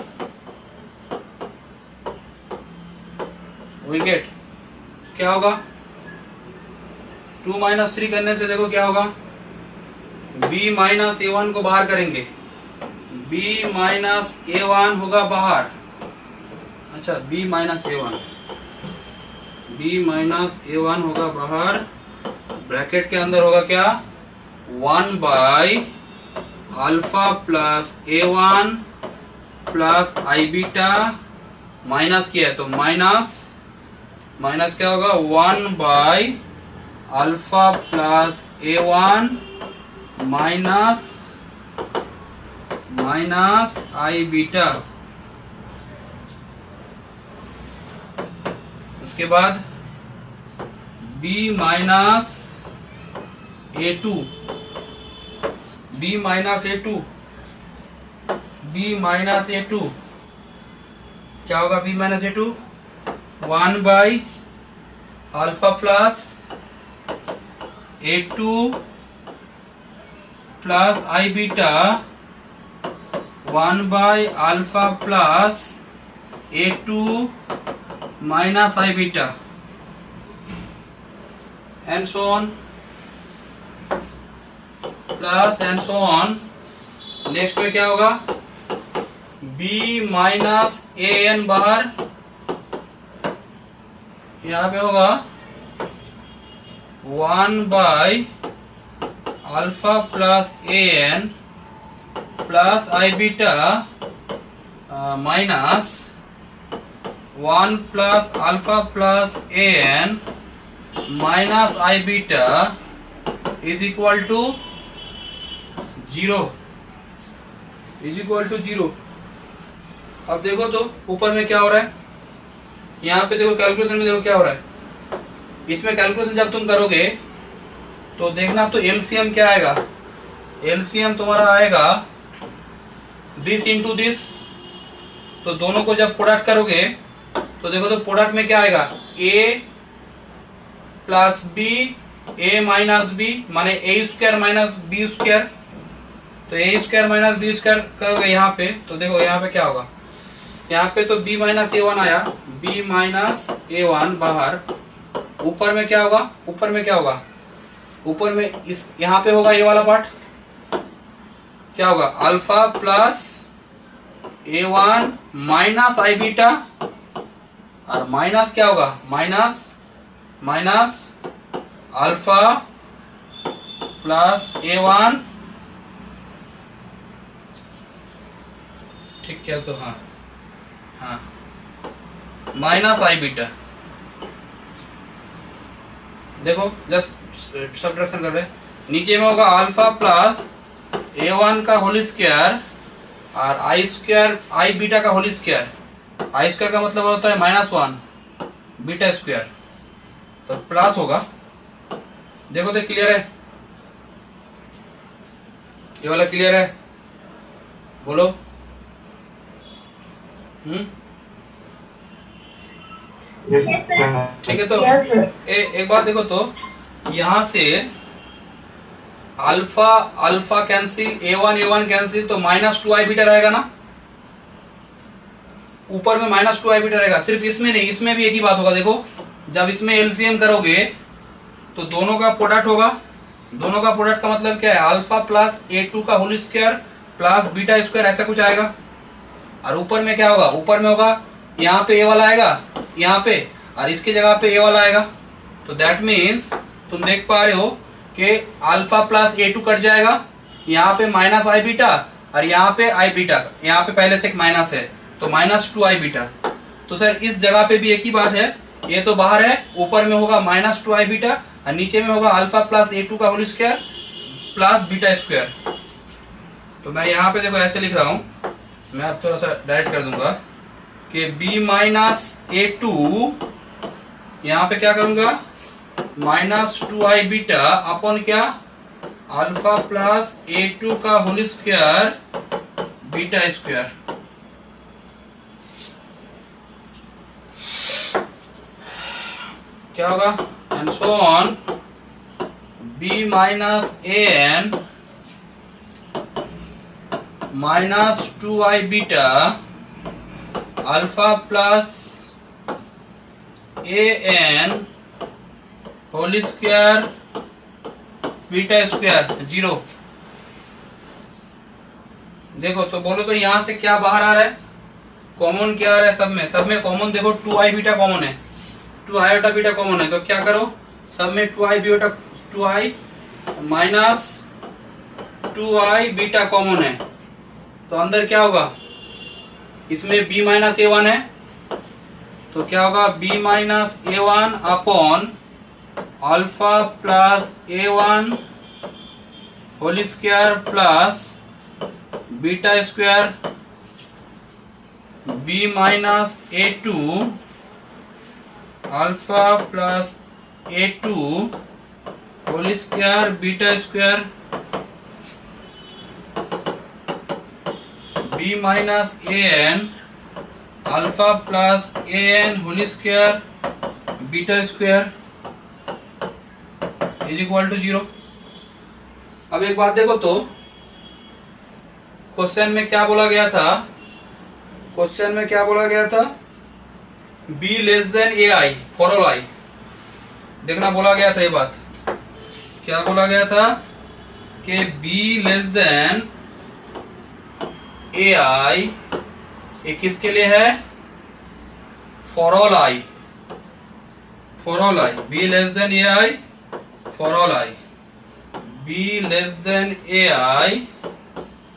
वी गेट, क्या होगा, 2 माइनस 3 करने से देखो क्या होगा, b माइनस a1 को बाहर करेंगे, b माइनस a1 होगा बाहर, अच्छा b माइनस a1 होगा बाहर, ब्रैकेट के अंदर होगा क्या, 1 by alpha plus a1 plus i beta, minus किया है तो माइनस क्या होगा, 1 by alpha plus a1 minus minus i beta. उसके बाद b minus a2, b minus a2, b minus a2 क्या होगा? b minus a2 1 by alpha plus a2 plus i beta 1 by alpha plus a2 minus i beta and so on plus and so on. Next में क्या होगा? b minus a N बाहर, यहां पे होगा 1 by alpha plus a n plus i beta minus 1 plus alpha plus a n minus i beta is equal to 0, is equal to 0। अब देखो तो ऊपर में क्या हो रहा है, यहाँ पे देखो कैलकुलेशन में देखो क्या हो रहा है। इसमें कैलकुलेशन जब तुम करोगे तो देखना तो एलसीएम क्या आएगा? एलसीएम तुम्हारा आएगा दिस इंटू दिस। तो दोनों को जब प्रोडक्ट करोगे तो देखो तो प्रोडक्ट में क्या आएगा? ए प्लस बी, ए माइनस बी, माने ए स्क्वायर माइनस बी स्क्वायर। तो ए स्क्वायर माइनस बी स्क्वायर करोगे यहाँ पे तो देखो यहाँ पे क्या होगा? यहाँ पे तो b माइनस ए वन आया, b माइनस ए वन बाहर। ऊपर में क्या होगा? ऊपर में क्या होगा? ऊपर में इस यहाँ पे होगा ये वाला पार्ट क्या होगा? Alpha plus a one minus i beta, और माइनस क्या होगा? Minus minus alpha plus a one, ठीक क्या? तो हाँ हाँ माइनस आई बीटा। देखो जस्ट सब्ट्रैक्शन कर रहे, नीचे में होगा अल्फा प्लस ए वन का होल स्क्वायर और आई स्क्वायर आई बीटा का होल स्क्वायर। आई स्क्वायर का मतलब होता है -1 बीटा स्क्वायर, तो प्लस होगा। देखो तो क्लियर है? ये वाला क्लियर है? बोलो। ठीक है। तो एक बात देखो तो यहां से अल्फा अल्फा कैंसिल, ए वन कैंसिल, तो -2 आई बीटा रहेगा ना। ऊपर में -2 आई बीटा रहेगा। सिर्फ इसमें नहीं, इसमें भी एक ही बात होगा। देखो जब इसमें एलसीएम करोगे तो दोनों का प्रोडक्ट होगा। दोनों का प्रोडक्ट का मतलब क्या है? अल्फा प्लस ए2 का whole square plus beta square, ऐसा कुछ आएगा। और ऊपर में क्या होगा? ऊपर में होगा यहाँ पे ए वाला आएगा यहाँ पे, और इसकी जगह पे ए वाला आएगा। तो दैट मीन्स तुम देख पा रहे हो कि अल्फा प्लस ए2 कट जाएगा, यहाँ पे माइनस आई बीटा, और यहाँ पे आई बीटा, यहाँ पे पहले से एक माइनस है तो -2 आई बीटा। तो सर इस जगह पे भी एक ही बात है, ये तो बाहर है, ऊपर में होगा -2 आई बीटा और नीचे में होगा अल्फा प्लस ए2 का whole square plus beta square. तो मैं यहाँ पे देखो ऐसे लिख रहा हूँ, मैं अब थोड़ा सा डायरेक्ट कर दूंगा कि b माइनस ए2, यहाँ पे क्या करूंगा? -2 आई बीटा अपॉन क्या? अल्फा प्लस ए2 का होल स्क्वायर बीटा स्क्वायर। क्या होगा? And so on b minus a n -2 i beta alpha plus a n whole square beta square 0। देखो तो बोलो तो यहां से क्या बाहर आ रहा है? कॉमन क्या आ रहा है? सब में कॉमन देखो 2 आई बीटा कॉमन है, 2 आयोटा बीटा कॉमन है। तो क्या करो? सब में 2 आई माइनस 2 आई बीटा कॉमन है, तो अंदर क्या होगा? इसमें b माइनस ए वन है, तो क्या होगा? b minus a one upon alpha plus a one whole square plus beta square b minus A2 alpha plus A2 whole square beta square b minus AN alpha plus AN whole square beta square is equal to 0। अब एक बात देखो तो question में क्या बोला गया था, क्वेश्चन में क्या बोला गया था, b less then AI for all i। देखना बोला गया था ये बात, क्या बोला गया था कि b लेस देन AI ये किसके लिए है, for all i, for all i, b less then AI for all i, b less then AI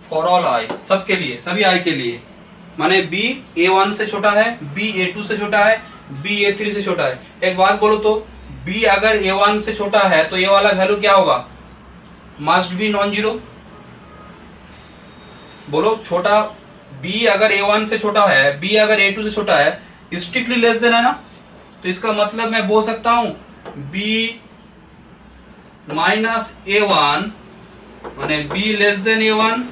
for all i, सबके लिए, सभी i के लिए, माने b A1 से छोटा है, b A2 से छोटा है, b A3 से छोटा है। एक बात बोलो तो b अगर A1 से छोटा है तो ये वाला वैल्यू क्या होगा, मस्ट बी नॉन जीरो। बोलो छोटा b अगर A1 से छोटा है, b अगर A2 से छोटा है, स्ट्रिक्टली लेस देन है ना, तो इसका मतलब मैं बोल सकता हूं b माइनस A1 माने b less then A1,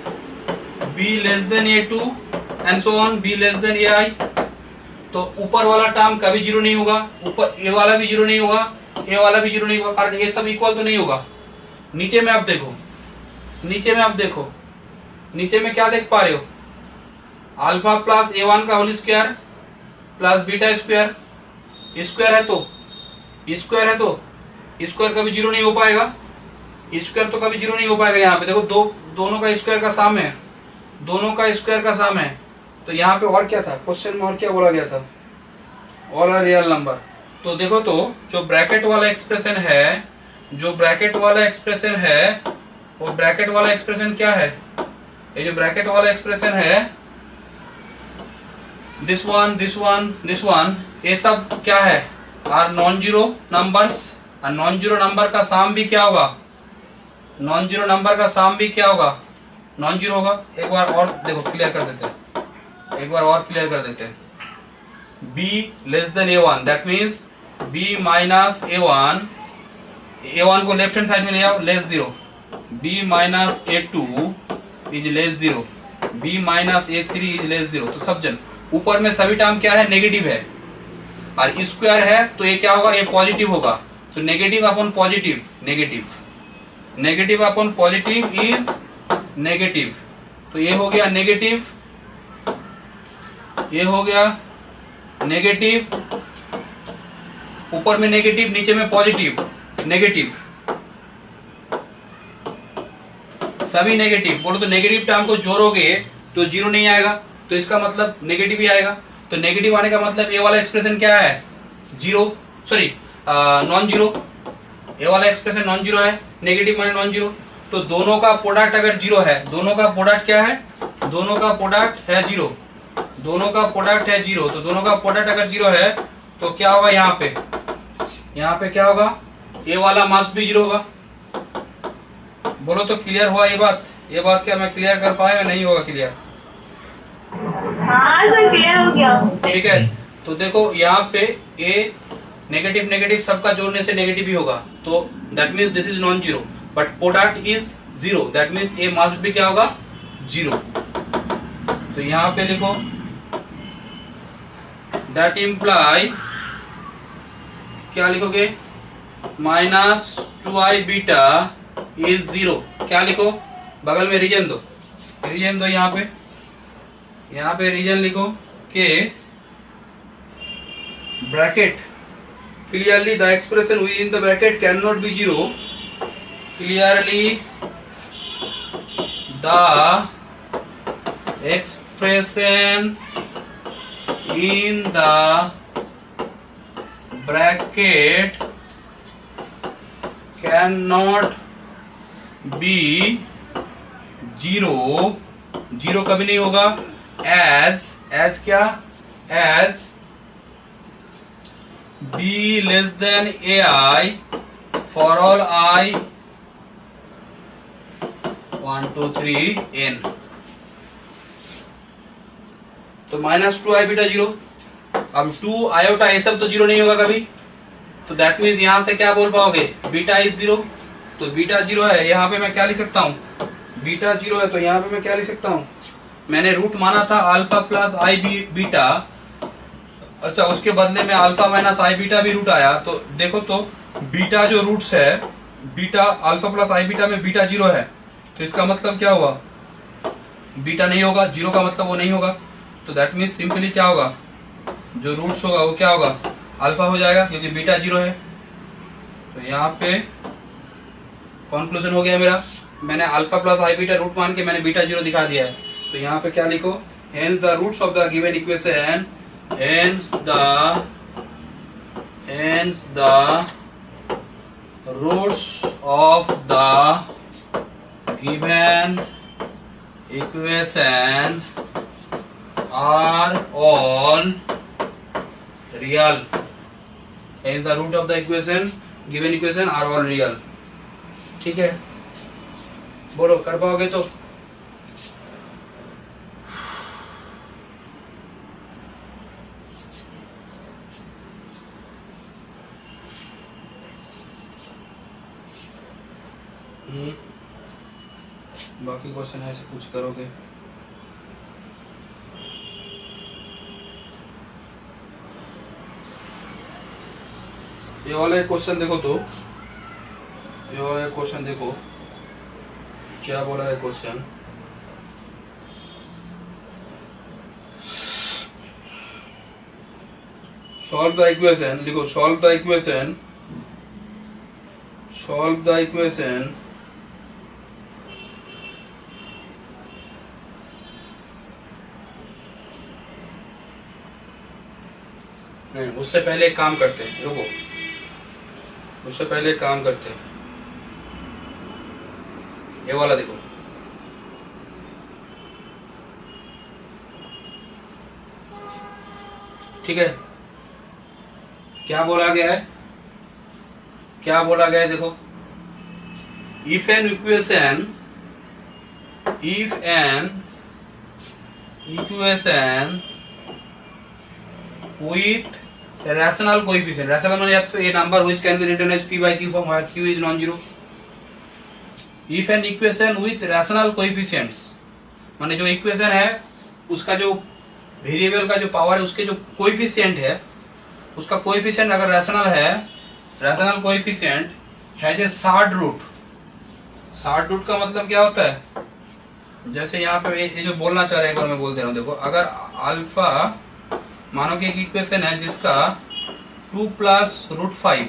b less then A2 and so on, b less then AI। तो ऊपर वाला टर्म कभी जीरो नहीं होगा, ऊपर a वाला भी जीरो नहीं होगा, a वाला भी जीरो नहीं होगा, कारण ये सब इक्वल तो नहीं होगा। नीचे में आप देखो, नीचे में आप देखो, नीचे में क्या देख पा रहे हो, अल्फा प्लस A1 का whole square plus beta square, square है तो स्क्वायर है तो स्क्वायर कभी जीरो नहीं हो पाएगा, स्क्वायर तो कभी जीरो नहीं हो पाएगा। यहाँ पे देखो दोनों का स्क्वायर का साम है, दोनों का स्क्वायर का साम है। तो यहाँ पे और क्या था क्वेश्चन में, और क्या बोला गया था, ऑल आर रियल नंबर। तो देखो तो जो ब्रैकेट वाला एक्सप्रेशन है, जो ब्रैकेट वाला एक्सप्रेशन है, वो ब्रैकेट वाला एक्सप्रेशन क्या है, ये जो ब्रैकेट वाला एक्सप्रेशन है, this one this one this one, ये सब क्या है, आर नॉन जीरो नंबर्स। और नॉन जीरो नंबर का साम भी क्या होगा, नॉन जीरो नंबर का साम भी क्या होगा, नॉन जीरो होगा। एक बार और देखो क्लियर कर देते हैं, एक बार और क्लियर कर देते हैं। b less then A1 that means b minus A1, A1 को लेफ्ट हैंड साइड में ले आओ, less zero, b minus A2 is less zero, b minus A3 is less zero. तो सब जन ऊपर में सभी टर्म क्या है, नेगेटिव है, और स्क्वायर है तो ये क्या होगा, ये पॉजिटिव होगा। तो negative upon positive negative, negative upon positive is negative. तो ये हो गया नेगेटिव, ये हो गया नेगेटिव, ऊपर में नेगेटिव नीचे में पॉजिटिव, नेगेटिव, सभी नेगेटिव। बोलो तो नेगेटिव टर्म को जोड़ोगे तो जीरो नहीं आएगा, तो इसका मतलब नेगेटिव ही आएगा। तो नेगेटिव आने का मतलब ये वाला एक्सप्रेशन क्या है, जीरो, सॉरी नॉन जीरो। ये वाला एक्सप्रेशन नॉन जीरो है, नेगेटिव माने नॉन जीरो। तो दोनों का प्रोडक्ट अगर जीरो है, दोनों का प्रोडक्ट क्या है, दोनों का प्रोडक्ट है जीरो, दोनों का प्रोडक्ट है जीरो। तो दोनों का प्रोडक्ट अगर जीरो है तो क्या होगा, यहाँ पे क्या होगा, ये वाला मस्ट भी जीरो होगा। बोलो तो क्लियर हुआ ये बात, ये बात क्या मैं क्लियर कर पाया, नहीं होगा क्लियर? हाँ सर क्लियर हो गया। ठीक है, तो देखो यहाँ पे ए नेगेटिव नेगेटिव सबका जोड़ने से नेगेटिव ही होगा, तो that means this is non zero, but product is zero, that means A must भी क्या होगा, जीरो। तो यहाँ पे लिखो दैट इम्प्लाई, क्या लिखोगे, minus 2i beta is zero. क्या लिखो, बगल में रीजन दो, रीजन दो, यहाँ पे रीजन लिखो के bracket clearly the expression within the bracket cannot be zero, clearly the expression in the bracket cannot be zero, zero कभी नहीं होगा, as क्या, as b less than ai for all i 1 2 3 n। तो -2 i beta 0। अब 2 iota ये सब तो 0 नहीं होगा कभी, तो दैट मीन्स यहाँ से क्या बोल पाओगे, बीटा इज 0। तो बीटा 0 है, यहाँ पे मैं क्या लिख सकता हूँ, बीटा 0 है, तो यहाँ पे मैं क्या लिख सकता हूँ, मैंने रूट माना था अल्फा प्लस आई बीटा, अच्छा उसके बदले में अल्फा माइनस आई बीटा भी रूट आया। तो देखो तो बीटा जो रूट्स है, beta alpha plus i beta में बीटा 0 है, तो इसका मतलब क्या हुआ, बीटा नहीं होगा, 0 का मतलब वो नहीं होगा। तो दैट मीन्स सिंपली क्या होगा, जो रूट्स होगा वो क्या होगा, अल्फा हो जाएगा, क्योंकि बीटा 0 है। तो यहाँ पे कॉन्क्लूजन हो गया मेरा, मैंने alpha plus i beta root मान के मैंने बीटा 0 दिखा दिया है। तो यहाँ पे क्या लिखो, hence the roots of the given equation, hence the roots of the given equation are all real, hence the root of the equation given equation are all real। ठीक है, बोलो कर पाओगे तो। बाकी क्वेश्चन ऐसे कुछ करोगे, ये वाला क्वेश्चन देखो, तो ये वाला क्वेश्चन देखो क्या बोला है क्वेश्चन, सॉल्व द इक्वेशन, लिखो solve the equation, solve the equation नहीं, उससे पहले एक काम करते हैं, रुको, उससे पहले एक काम करते हैं, ये वाला देखो, ठीक है, क्या बोला गया है, क्या बोला गया है, देखो, if an equation with a rational coefficient, rational माने आप तो a number which can be written as p by q form where q is non-zero। if an equation with rational coefficients माने जो इक्वेशन है उसका जो वेरिएबल का जो पावर है उसके जो कोएफिशिएंट है, उसका कोएफिशिएंट अगर रैशनल है, rational coefficient has a surd root. Surd root का मतलब क्या होता है, जैसे यहाँ पे ये जो बोलना चाह रहे हैं, एक बार मैं बोल दे रहा हूँ, देखो अगर अल्फा, मानो कि एक इक्वेशन है जिसका 2 प्लस रूट 5,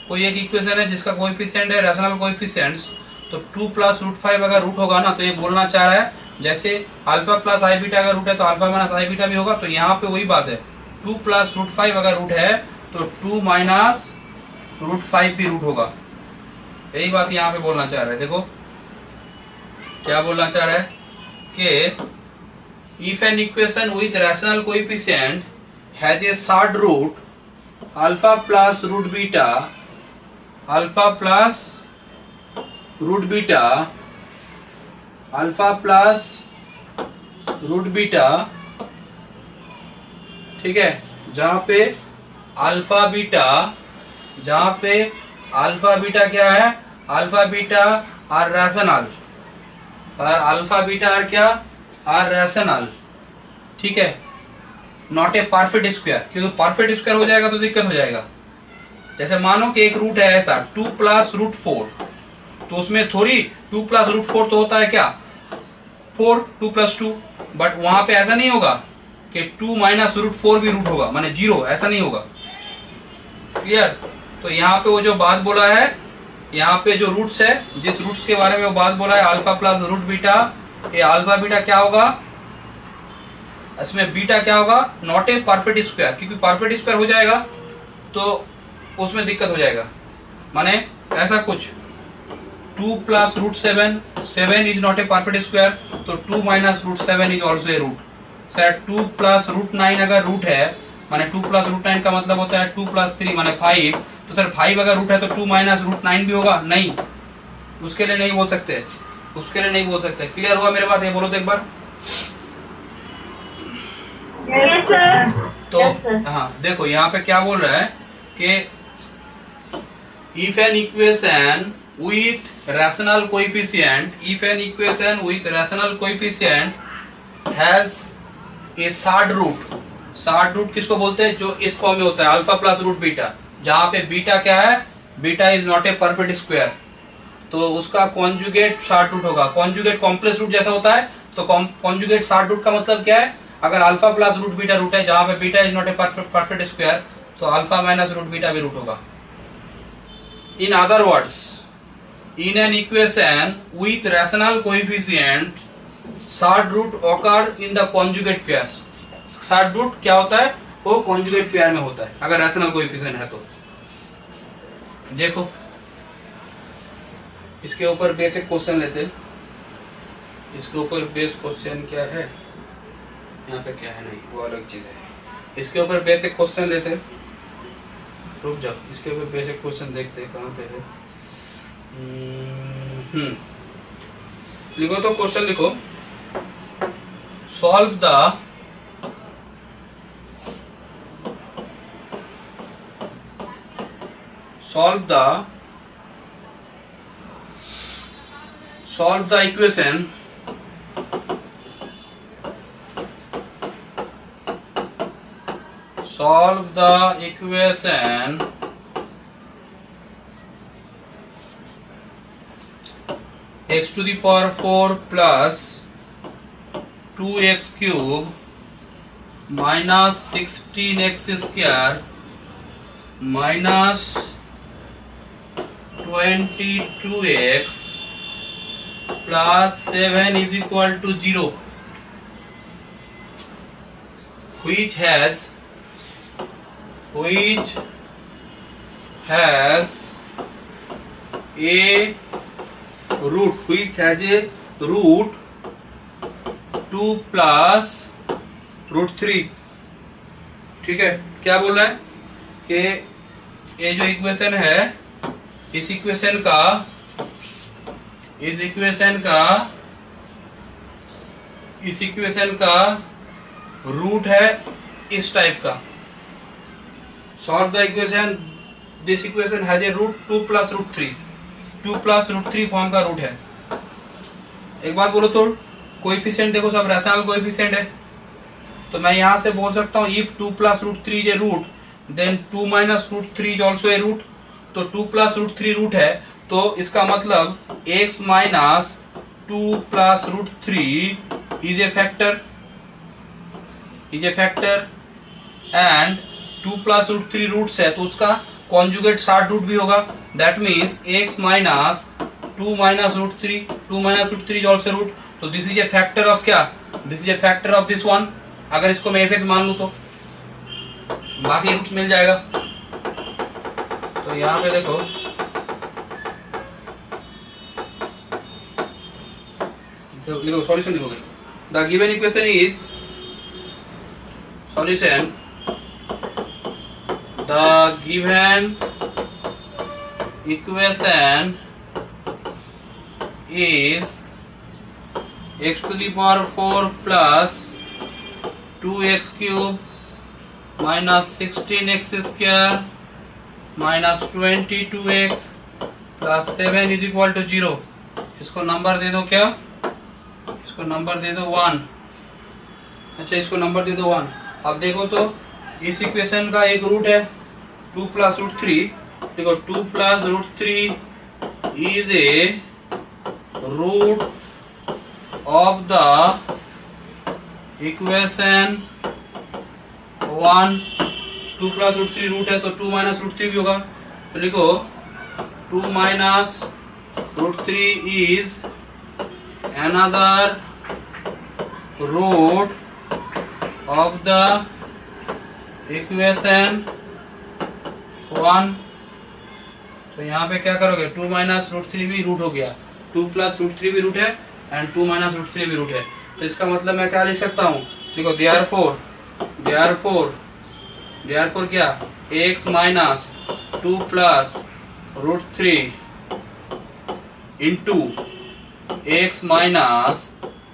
कोई एक इक्वेशन है जिसका कोएफिशिएंट है रैशनल कोएफिशिएंट्स, तो 2 प्लस रूट 5 अगर रूट होगा ना, तो ये बोलना चाह रहा है जैसे अल्फा प्लस आई बीटा अगर रूट है तो अल्फा माइनस आई बीटा भी होगा। तो यहाँ पे वही बात है, 2 प्लस रूट 5 अगर रूट है तो 2 माइनस रूट 5 भी रूट होगा। यही बात यहाँ पे बोलना चाह रहा है। देखो क्या बोलना चाह रहा है कि if an equation with rational coefficient has a shard root alpha plus root beta, alpha plus root beta, alpha plus root beta, ठीक है, जहां पे अल्फा बीटा, जहां पे अल्फा बीटा क्या है, अल्फा बीटा आर रैशनल, और अल्फा बीटा आर क्या, आर रैशनल, ठीक है, नॉट ए परफेक्ट स्क्वायर, क्योंकि परफेक्ट स्क्वायर हो जाएगा तो दिक्कत हो जाएगा। जैसे मानो कि एक रूट है ऐसा 2 प्लस रूट 4, तो उसमें थोड़ी 2 प्लस रूट 4 तो होता है क्या 4, 2 प्लस 2, बट वहां पे ऐसा नहीं होगा कि 2 माइनस रूट 4 भी रूट होगा, माने 0, ऐसा नहीं होगा। क्लियर। तो यहाँ पे वो जो बात बोला है, यहाँ पे जो रूट्स है, जिस रूट्स के बारे में वो बात बोला है अल्फा प्लस रूट बीटा, ये अल्फा बीटा क्या होगा, इसमें बीटा क्या होगा, नॉट ए परफेक्ट स्क्वायर, क्योंकि परफेक्ट स्क्वायर हो जाएगा तो उसमें दिक्कत हो जाएगा। माने ऐसा कुछ 2 plus root 7 is not a perfect square, तो 2 minus root 7 is also a root. Sir 2 plus root 9 अगर रूट है, माने 2 प्लस रूट 9 का मतलब होता है 2 प्लस 3 माने 5, तो सर 5 अगर रूट है तो 2 माइनस रूट 9 भी होगा, नहीं, उसके लिए नहीं बोल सकते, उसके लिए नहीं बोल सकते। क्लियर हुआ मेरे बात, ये बोलो तो एक बार। तो Yes, sir. हाँ देखो यहाँ पे क्या बोल रहा है कि if an equation with rational coefficient has a shard root किसको बोलते हैं, जो इस फॉर्म में होता है अल्फा प्लस रूट बीटा, जहां पे बीटा क्या है, beta is not a perfect square, तो उसका कॉन्जुगेट शार्ट रूट होगा। कॉन्जुगेट कॉम्प्लेक्स रूट जैसा होता है, तो कॉन्जुगेट शार्ट रूट का मतलब क्या है, अगर alpha plus root beta root है, जहां पे beta is not a perfect square, तो अल्फा माइनस रूट बीटा भी रूट होगा। In other words, in an equation with rational coefficient surd root occur in the conjugate pair. Surd root क्या होता है, वो कॉन्जुगेट पेयर में होता है अगर रैशनल कोएफिशिएंट है तो। देखो इसके ऊपर बेसिक क्वेश्चन लेते हैं। इसके ऊपर बेस क्वेश्चन क्या है, यहाँ पे क्या है, नहीं वो अलग चीज है। इसके ऊपर बेसिक क्वेश्चन लेते हैं, रुक जाओ, इसके ऊपर बेसिक क्वेश्चन देखते हैं कहाँ पे है। लिखो तो क्वेश्चन लिखो, solve the equation x to the power 4 plus 2x cube minus 16x square minus 22x plus 7 is equal to 0, which has a root 2 plus root 3। ठीक है, क्या बोल रहा है कि ये जो इक्वेशन है, इस इक्वेशन का रूट है इस टाइप का। Solve the equation, this equation has a root 2 plus root 3, 2 plus root 3 form का रूट है। एक बात बोलो तो, कोएफिशिएंट देखो सब रैशनल कोएफिशिएंट है, तो मैं यहां से बोल सकता हूं if 2 plus root 3 is a root, then 2 minus root 3 is also a root. तो 2 प्लस रूट 3 रूट है, तो इसका मतलब x minus 2 plus root 3 is a factor, and 2 plus root 3 roots है, तो उसका कॉन्जुगेट शार्ट रूट भी होगा। That means x minus 2 minus root 3, 2 minus root 3 is also root, तो this is a factor of क्या, this is a factor of this one. अगर इसको मैं fx मान लूं तो बाकी रूट्स मिल जाएगा। तो यहां पे देखो, लिखो सॉल्यूशन लिखोगे, the given equation is solution, the given equation is x to the power 4 plus 2x cube minus 16x square minus 22x plus 7 is equal to 0। इसको नंबर दे दो क्या, इसको नंबर दे दो 1। अच्छा, इसको नंबर दे दो 1। अब देखो तो इस इक्वेशन का एक रूट है 2 प्लस रूट 3, देखो 2 plus root 3 is a root of the equation 1। 2 plus root 3 root है, तो 2 माइनस रूट 3 भी होगा, तो लिखो 2 minus root 3 is another root of the equation 1। तो यहाँ पे क्या करोगे, 2 माइनस रूट 3 भी रूट हो गया, 2 प्लस रूट 3 भी रूट है, एंड 2 माइनस रूट 3 भी रूट है। तो इसका मतलब मैं क्या लिख सकता हूँ, देखो देयरफॉर क्या, x minus 2 plus root 3 into x minus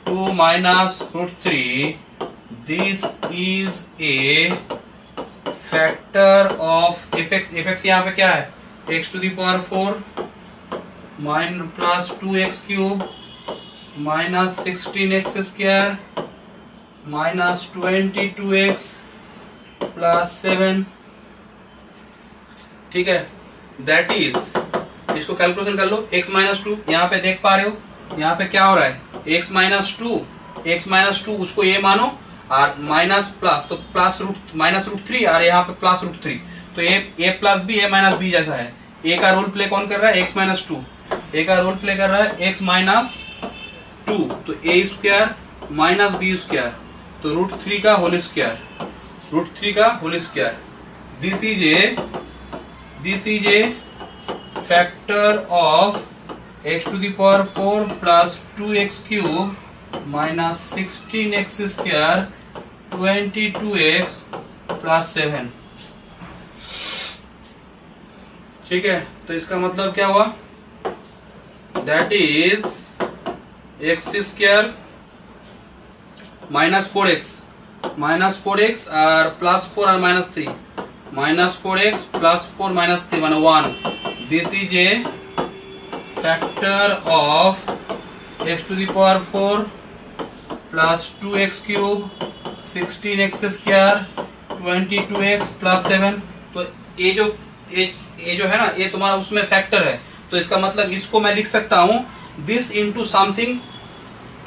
2 minus root 3 this is a factor of F X. F X यहाँ पे क्या है, एक्स टू द पावर 4 माइन plus 2x cube minus 16x square minus 22x plus 7। ठीक है, that is, इसको calculation कर लो, x माइनस 2। यहाँ पे देख पा रहे हो, यहाँ पे क्या हो रहा है, x माइनस 2 उसको a मानो और माइनस प्लस, तो प्लस रूट माइनस रूट 3 और यहाँ पे प्लस रूट 3, तो a plus B a minus B जैसा है। a का रोल प्ले कौन कर रहा है, x माइनस 2, a का रोल प्ले कर रहा है x माइनस 2, तो a square minus B square, तो रूट 3 का होल स्क्वायर, रूट 3 का whole square. This is a factor of x to the power 4 plus 2x cube minus 16x square 22x plus 7। ठीक है, तो इसका मतलब क्या हुआ, that is x square minus 4x और प्लस 4 और minus 3, minus 4x plus 4 minus 3 माने 1। This is a factor of x to the power 4 plus 2x cube 16x square 22x plus 7। तो ये जो है ना, ये तुम्हारा उसमें फैक्टर है, तो इसका मतलब इसको मैं लिख सकता हूं this into something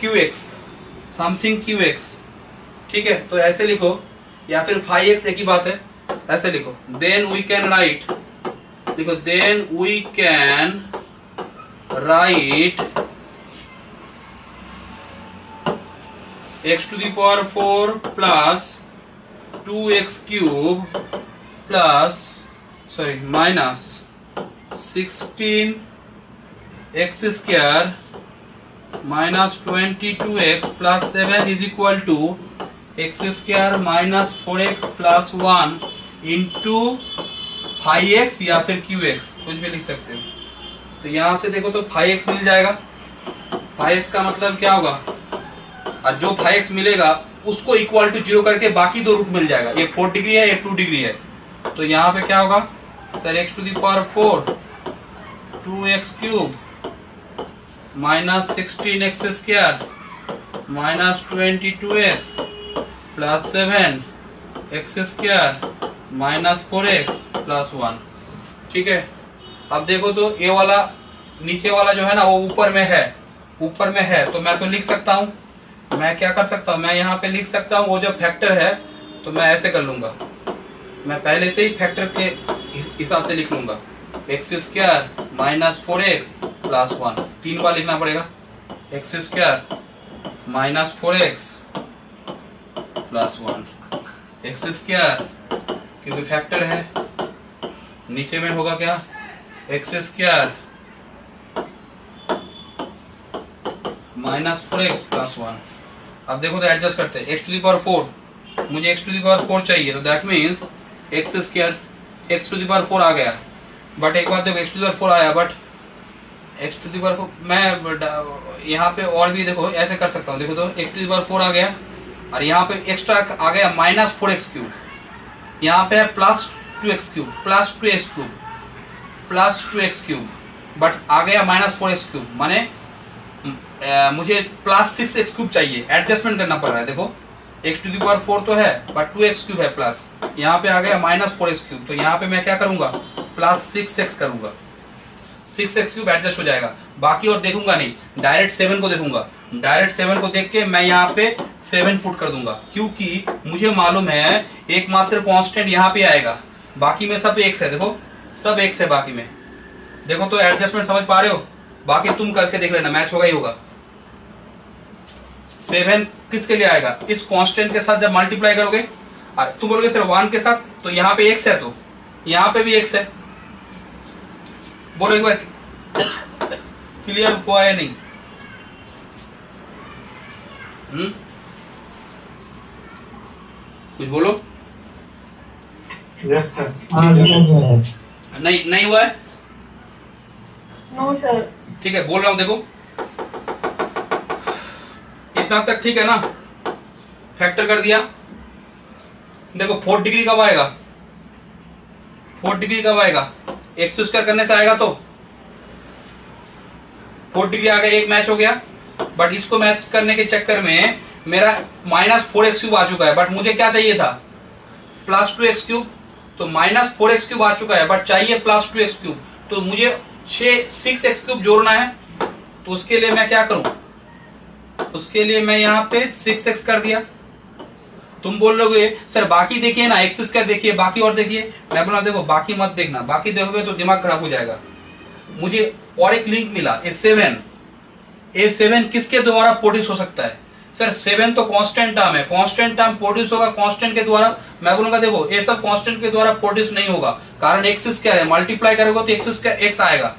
qx, something qx। ठीक है, तो ऐसे लिखो, या फिर 5x एक ही बात है, ऐसे लिखो। देन वी कैन राइट, देखो then we can write x to the power 4 plus 2x cube plus minus 16x square minus 22x plus 7 is equal to x square minus 4x plus 1 into 5x या फिर qx, कुछ भी लिख सकते हो। तो यहां से देखो तो 5x मिल जाएगा, 5x का मतलब क्या होगा, और जो 5x मिलेगा उसको इक्वल टू 0 करके बाकी दो रूट मिल जाएगा, ये 4 डिग्री है, ये 2 डिग्री है। तो यहाँ पे क्या होगा sir, x to the power 4 2x cube minus 16x square minus 22x plus 7x square minus 4x plus 1। ठीक है, अब देखो तो ये वाला नीचे वाला जो है ना वो ऊपर में है, तो मैं तो लिख सकता हूँ, मैं क्या कर सकता हूँ, मैं यहाँ पे लिख सकता हूँ वो जो फैक्टर है, तो मैं ऐसे कर लूंगा, मैं पहले से ही फैक्टर के हिसाब से लिख लूंगा, x square minus 4x plus 1, 3 बार लिखना पड़ेगा, x square minus 4x plus 1, x square क्योंकि फैक्टर है, नीचे में होगा क्या, x square minus 4x plus 1। अब देखो तो एडजस्ट करते हैं, x टू द पावर 4, मुझे x टू द पावर 4 चाहिए, तो that means X square, x to the power 4 आ गया, बट एक बात देखो, x टू द पावर 4 आया, but x to the power 4 मैं यहाँ पे और भी देखो ऐसे कर सकता हूँ, देखो तो x टू द पावर 4 आ गया और यहाँ पे एक्स्ट्रा आ गया माइनस 4x क्यूब, यहाँ पे है plus 2x cube plus 2x cube plus 2x cube, but आ गया माइनस 4x क्यूब, माने मुझे प्लस 6x क्यूब चाहिए, एडजस्टमेंट करना पड़ रहा है। देखो x टू द पावर 4 तो है बट 2x क्यूब है प्लस, यहाँ पे आ गया माइनस 4x क्यूब, तो यहाँ पे मैं क्या करूंगा प्लस 6x करूंगा, 6x क्यूब एडजस्ट हो जाएगा, बाकी और देखूंगा नहीं, डायरेक्ट 7 को देखूंगा, डायरेक्ट 7 को देख के मैं यहाँ पे 7 पुट कर दूंगा, क्योंकि मुझे मालूम है एकमात्र कांस्टेंट यहाँ पे आएगा, बाकी में सब x है, देखो सब x है बाकी में, देखो तो एडजस्टमेंट समझ पा रहे हो, बाकी तुम करके देख लेना, मैच होगा ही होगा। 7 किसके लिए आएगा, इस कांस्टेंट के साथ जब मल्टीप्लाई करोगे, तुम बोलोगे सर 1 के साथ, तो यहाँ पे x है, तो यहाँ पे भी x है, बोलो एक बार क्लियर हुआ है नहीं? कुछ बोलो। Yes sir. नहीं हुआ है? No sir. ठीक है, बोल रहा हूं, देखो इतना तक ठीक है ना? फैक्टर कर दिया। देखो 4 डिग्री कब आएगा, 4 डिग्री कब आएगा, एक्स स्क्वायर करने से आएगा। तो 4 डिग्री आ गया, एक मैच हो गया। बट इसको मैच करने के चक्कर में मेरा -4x³ आ चुका है, बट मुझे क्या चाहिए था, +2x³। तो -4x³ आ चुका है, बट चाहिए +2x³। तो मुझे 6x³ जोड़ना है। तो उसके लिए मैं क्या करूं, उसके लिए मैं यहाँ पे 6x कर दिया। तुम बोल लोगे सर बाकी देखिए ना, x² देखिए, बाकी और देखिए। मैं बोला देखो बाकी मत देखना, बाकी देखोगे तो दिमाग खराब हो जाएगा। मुझे और एक लिंक मिला, A7 किसके द्वारा प्रोड्यूस हो सकता है। सर 7 तो कांस्टेंट टर्म है, कांस्टेंट टर्म प्रोड्यूस होगा कांस्टेंट के द्वारा। मैं बोलूंगा देखो ये सब कांस्टेंट के द्वारा प्रोड्यूस नहीं होगा, कारण x² है, मल्टीप्लाई करोगे तो x आएगा।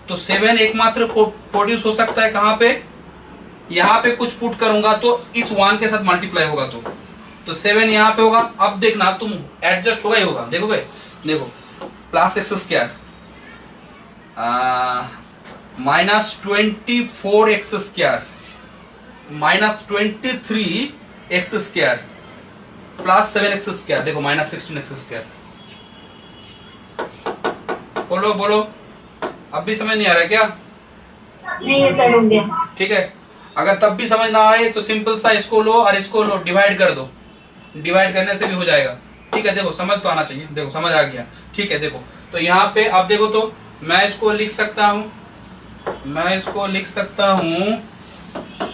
तो 7 एकमात्र प्रोड्यूस हो सकता है कहां पे, यहां पे कुछ पुट करूंगा तो इस 1 के साथ मल्टीप्लाई होगा। तो 7 यहां पे होगा। अब देखना तुम एडजस्ट होगा ही होगा, देखोगे। देखो +x² -24x² -23x² +7x², देखो -16x²। बोलो बोलो, अब भी समझ नहीं आ रहा है क्या? नहीं है सर, हो गया। ठीक है, अगर तब भी समझ ना आए तो सिंपल सा इसको लो और इसको लो, डिवाइड कर दो। डिवाइड करने से भी हो जाएगा। ठीक है, देखो समझ तो आना चाहिए। देखो समझ आ गया। ठीक है, देखो तो यहाँ पे आप देखो तो मैं इसको लिख सकता हूँ,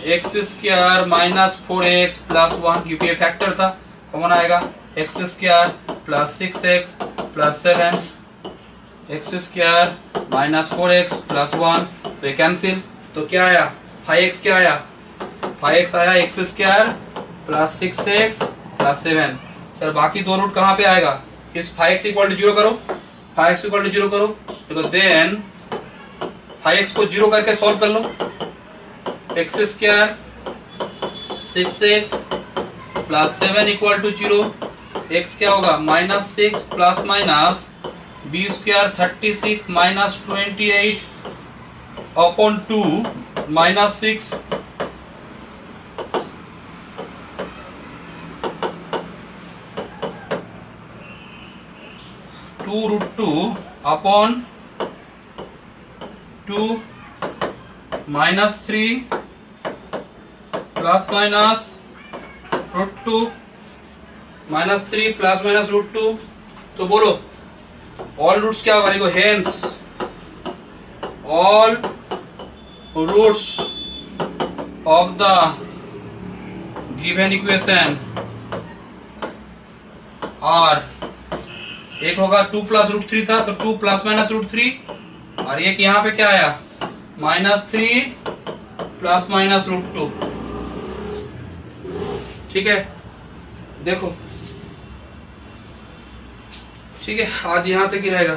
x² -4x + 1, क्योंकि ये फैक्टर था, कॉमन आएगा। x² + 6x + 7, x² -4x + 1, तो ये कैंसिल। तो क्या आया, 5x क्या आया, 5x आया, x² + 6x + 7। सर बाकी दो रूट कहाँ पे आएगा, इस 5x = 0 करो, 5x = 0 करो। तो देन 5x को 0 करके सॉल्व कर लो। x² 6x + 7 = 0। x क्या होगा, -6 ± b² 36 -28/2 -6 2√2/2 -3 ±√2 -3 ±√2। तो बोलो ऑल रूट्स क्या होगा, देखो hence all roots of the given equation are, एक होगा 2 + √3 था, तो 2 ± √3, और एक यहाँ पे क्या आया, -3 ± √2। ठीक है, देखो ठीक है, आज यहाँ तक ही रहेगा।